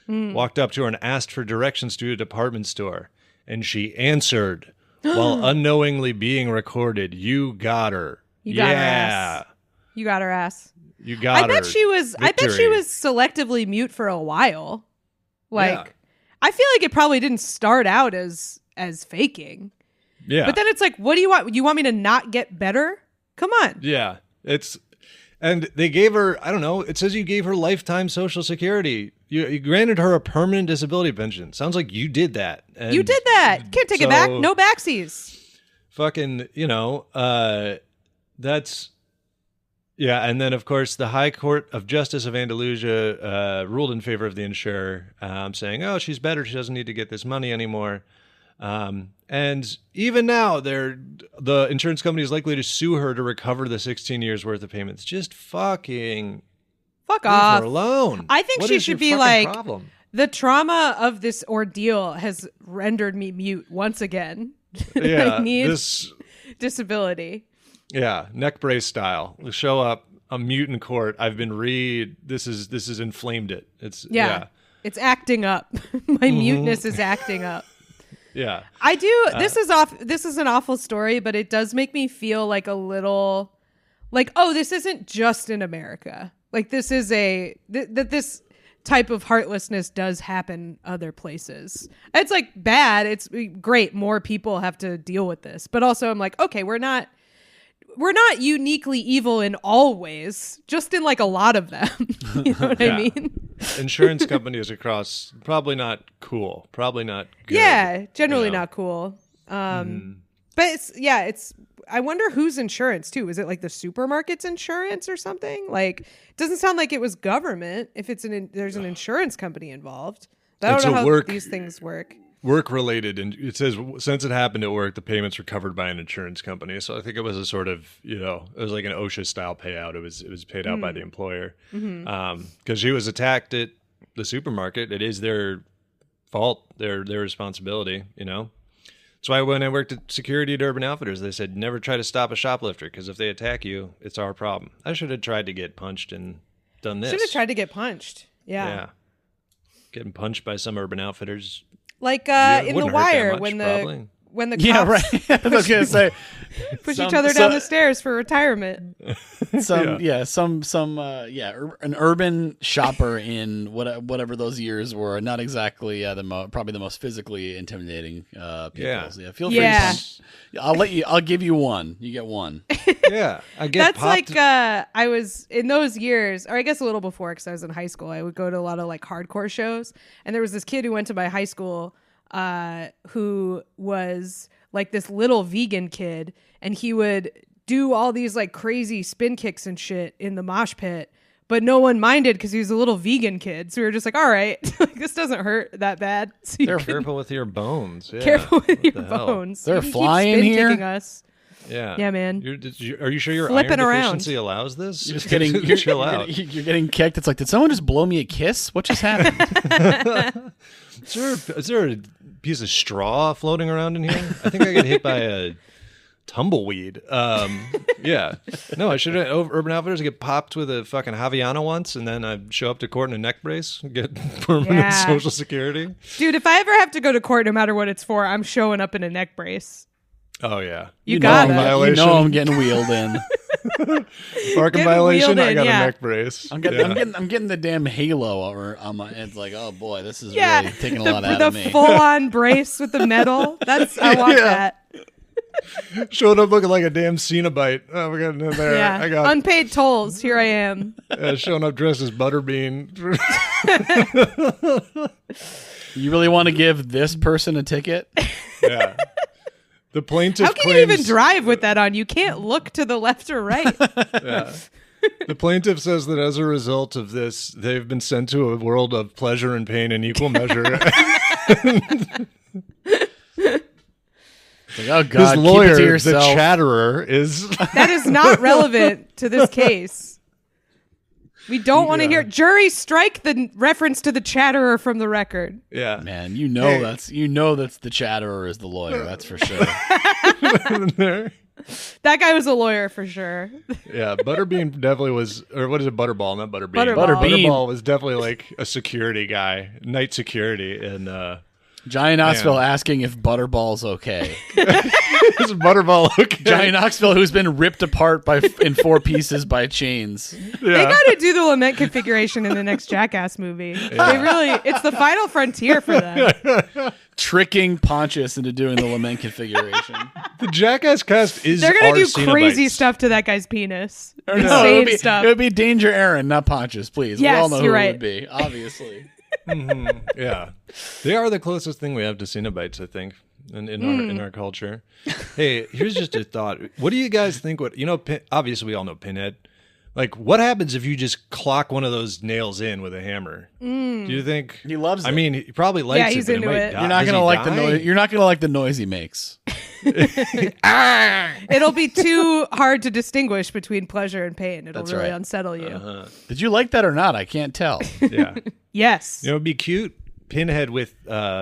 Walked up to her and asked for directions to a department store, and she answered while unknowingly being recorded. You got her. You got her ass. You got her ass. You got her. I bet she was selectively mute for a while. Like, I feel like it probably didn't start out as faking. Yeah. But then it's like, what do you want? You want me to not get better? Come on. Yeah. And they gave her, I don't know, it says you gave her lifetime Social Security. You granted her a permanent disability pension. Sounds like you did that. And you did that. Can't take it back. No backsies. Fucking, that's... Yeah, and then, of course, the High Court of Justice of Andalusia ruled in favor of the insurer, saying, oh, she's better. She doesn't need to get this money anymore. And even now, the insurance company is likely to sue her to recover the 16 years worth of payments. Just fuck off. Leave her alone. I think she should be like, problem? The trauma of this ordeal has rendered me mute once again. Yeah, I need disability. Yeah, neck brace style. Show up. I'm mute in court. I've been This is inflamed it. It's It's acting up. My muteness is acting up. Yeah. I do. This is an awful story, but it does make me feel like a little like, oh, this isn't just in America. Like this is this type of heartlessness does happen other places. It's like bad. It's great. More people have to deal with this. But also I'm like, okay, we're not uniquely evil in all ways, just in like a lot of them. You know what I mean? Insurance companies across, probably not cool. Probably not good. Yeah, generally not cool. But I wonder whose insurance too. Is it like the supermarket's insurance or something? Like, it doesn't sound like it was government if there's an insurance company involved. I don't know how these things work. Work related, and it says since it happened at work, the payments were covered by an insurance company. So I think it was a sort of, it was like an OSHA style payout. It was paid out by the employer because she was attacked at the supermarket. It is their fault, their responsibility. That's why when I worked at security at Urban Outfitters, they said never try to stop a shoplifter because if they attack you, it's our problem. I should have tried to get punched and done this. Should have tried to get punched. Yeah. Getting punched by some Urban Outfitters. Like in The Wire, when the cops I was gonna say push each other down the stairs for retirement. An urban shopper in whatever those years were, not exactly probably the most physically intimidating people. Yeah, feel free. I'll give you one. You get one. Yeah, I get. That's like I was in those years, or I guess a little before, because I was in high school. I would go to a lot of like hardcore shows, and there was this kid who went to my high school. Who was like this little vegan kid, and he would do all these like crazy spin kicks and shit in the mosh pit, but no one minded because he was a little vegan kid. So we were just like, all right, like, this doesn't hurt that bad. So careful with your bones. Yeah. Careful with your bones. They're flying here. Kicking us. Yeah, man. Are you sure your flipping iron around deficiency allows this? You're just getting chill out. You're getting kicked. It's like, did someone just blow me a kiss? What just happened? Is there a piece of straw floating around in here? I think I got hit by a tumbleweed. Yeah. No, I should have Urban Outfitters get popped with a fucking Javiana once, and then I'd show up to court in a neck brace, get permanent Social Security. Dude, if I ever have to go to court, no matter what it's for, I'm showing up in a neck brace. Oh yeah, you got it. I'm getting wheeled in. Parking violation. I got a neck brace. I'm getting the damn halo over on my. It's like, oh boy, this is really taking a lot out of me. The full-on brace with the metal. I want that. Showed up looking like a damn Cenobite. Oh, we got in there. Yeah. I got unpaid tolls. Here I am. Showing up dressed as Butterbean. You really want to give this person a ticket? Yeah. The plaintiff How can you even drive with that on? You can't look to the left or right. Yeah. The plaintiff says that as a result of this, they've been sent to a world of pleasure and pain in equal measure. It's like, oh God, his lawyer, keep it to yourself. The chatterer, is... That is not relevant to this case. We don't want to hear. Jury, strike the reference to the chatterer from the record. Yeah. Man, that's the chatterer is the lawyer. That's for sure. That guy was a lawyer for sure. Yeah, Butterbean definitely was, or what is it, Butterball, not Butterbean. Butterball. Was definitely like a security guy, night security, and Johnny Knoxville asking if Butterball's okay. is Butterball okay? Johnny Knoxville, who's been ripped apart in 4 pieces by chains. They got to do the lament configuration in the next Jackass movie. It's the final frontier for them. Tricking Pontius into doing the lament configuration. The Jackass cast is. They're gonna do crazy Cenobites. stuff to that guy's penis. It Stuff. would be Danger Aaron, not Pontius, please. Yes, we all know who you're it right. would be, obviously. Yeah, they are the closest thing we have to Cenobites, I think, in our culture. Hey, here's just a thought. What do you guys think? Obviously we all know Pinhead. Like, what happens if you just clock one of those nails in with a hammer? Do you think He loves it. I mean, he probably likes he's it, but into might it. die. You're not Does gonna he like the die? noise. You're not gonna like the noise he makes. It'll be too hard to distinguish between pleasure and pain. It'll That's really right. unsettle you. Did you like that or not? I can't tell. Yeah. Yes. It'd be cute. Pinhead with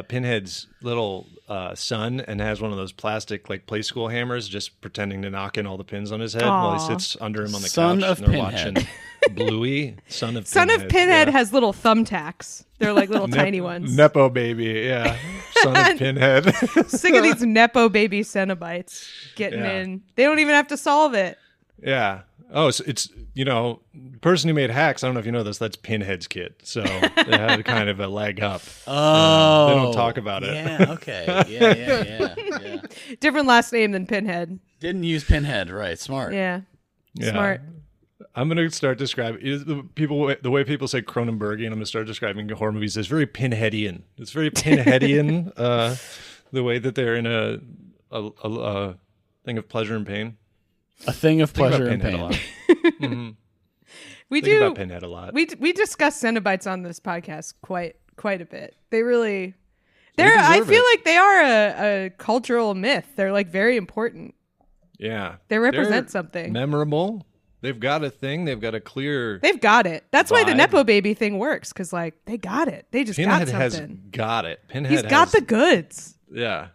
Pinhead's little son, and has one of those plastic like play school hammers, just pretending to knock in all the pins on his head while he Aw. sits under him on the Son couch. of and they're Pinhead. watching Bluey, Son of Son Pinhead. of Pinhead yeah. has little thumbtacks. They're like little tiny ones. Nepo baby, yeah. Son of Pinhead. Sick of these Nepo baby Cenobites getting Yeah. in. They don't even have to solve it. Yeah. Oh, so it's, the person who made Hacks, I don't know if you know this, that's Pinhead's kid. So they had kind of a leg up. Oh, They don't talk about it. Yeah. Okay. Yeah. Different last name than Pinhead. Didn't use Pinhead. Right. Smart. Yeah. Yeah. Smart. I'm going to start describing the way people say Cronenbergian. I'm going to start describing horror movies as very Pinheadian. It's very Pinheadian, the way that they're in a thing of pleasure and pain. A thing of Think pleasure about and Pinhead pain. a lot. We Think do. about Pinhead a lot. We discuss Cenobites on this podcast quite a bit. They really. I feel like they are a cultural myth. They're like very important. Yeah. They represent They're something. memorable. They've got a thing. They've got a clear. They've got it. That's why the vibe. Nepo baby thing works, because like they got it. They just Pinhead got has something. got it. Pinhead He's got has, the goods. Yeah.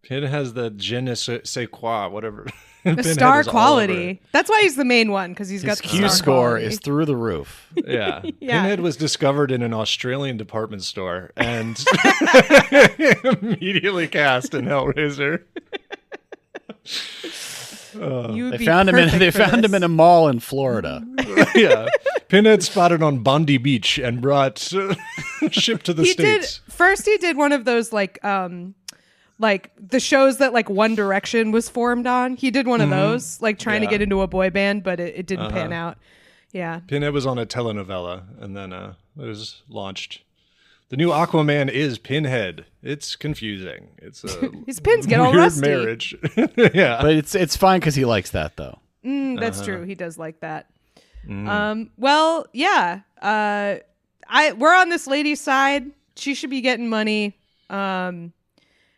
Pinhead has the je ne sais quoi, whatever. The Pinhead star is all quality. That's why he's the main one, because he's got His the Q star score quality. is through the roof. over. Yeah. Yeah. Pinhead was discovered in an Australian department store and immediately cast in Hellraiser. You would They be found him in. perfect They for found him this. in a mall in Florida. Yeah. Pinhead spotted on Bondi Beach and brought shipped to the States. He did one of those like the shows that like One Direction was formed on. He did one of those, like trying to Yeah. get into a boy band, but it didn't pan out. Yeah. Pinhead was on a telenovela, and then it was launched. The new Aquaman is Pinhead. It's confusing. It's a His pins get all weird rusty. marriage. Yeah. But it's fine because he likes that though. That's true. He does like that. Well, yeah. We're on this lady's side. She should be getting money.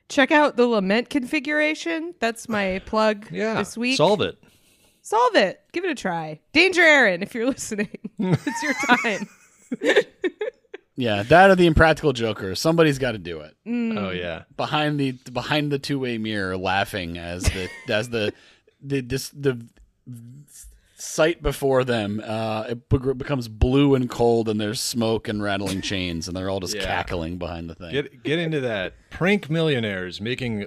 Check out the lament configuration. That's my plug this week. Solve it. Solve it. Give it a try. Danger Aaron, if you're listening. It's your time. Yeah, that or the Impractical Joker. Somebody's got to do it. Oh yeah. Behind the two-way mirror, laughing as the sight before them becomes blue and cold, and there's smoke and rattling chains, and they're all just Yeah. cackling behind the thing. Get into that. Prank millionaires making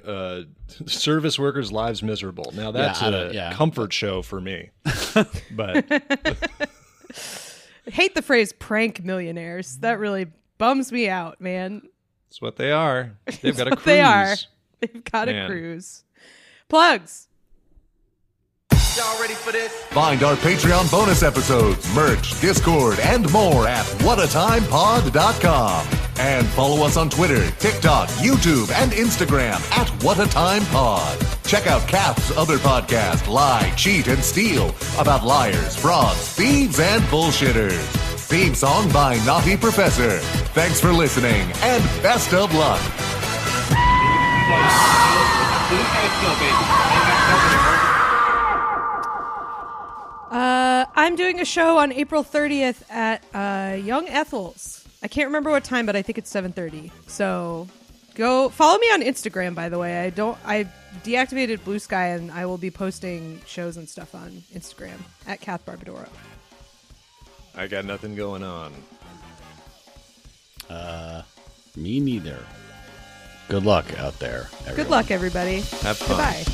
service workers' lives miserable. Now that's a comfort show for me. But Hate the phrase prank millionaires. That really bums me out, man. it's what they are. They've got a What cruise. they are. They've got a Man. cruise. Plugs. Y'all ready for this? Find our Patreon bonus episodes, merch, Discord, and more at whatatimepod.com. And follow us on Twitter, TikTok, YouTube, and Instagram at whatatimepod. Check out Kath's other podcast, Lie, Cheat, and Steal, about liars, frauds, thieves, and bullshitters. Theme song by Naughty Professor. Thanks for listening, and best of luck. I'm doing a show on April 30th at Young Ethel's. I can't remember what time, but I think it's 7:30. So go follow me on Instagram, by the way. I deactivated Blue Sky, and I will be posting shows and stuff on Instagram at Kath Barbadoro. I got nothing going on. Me neither. Good luck out there, everyone. Good luck, everybody. Have fun. Goodbye.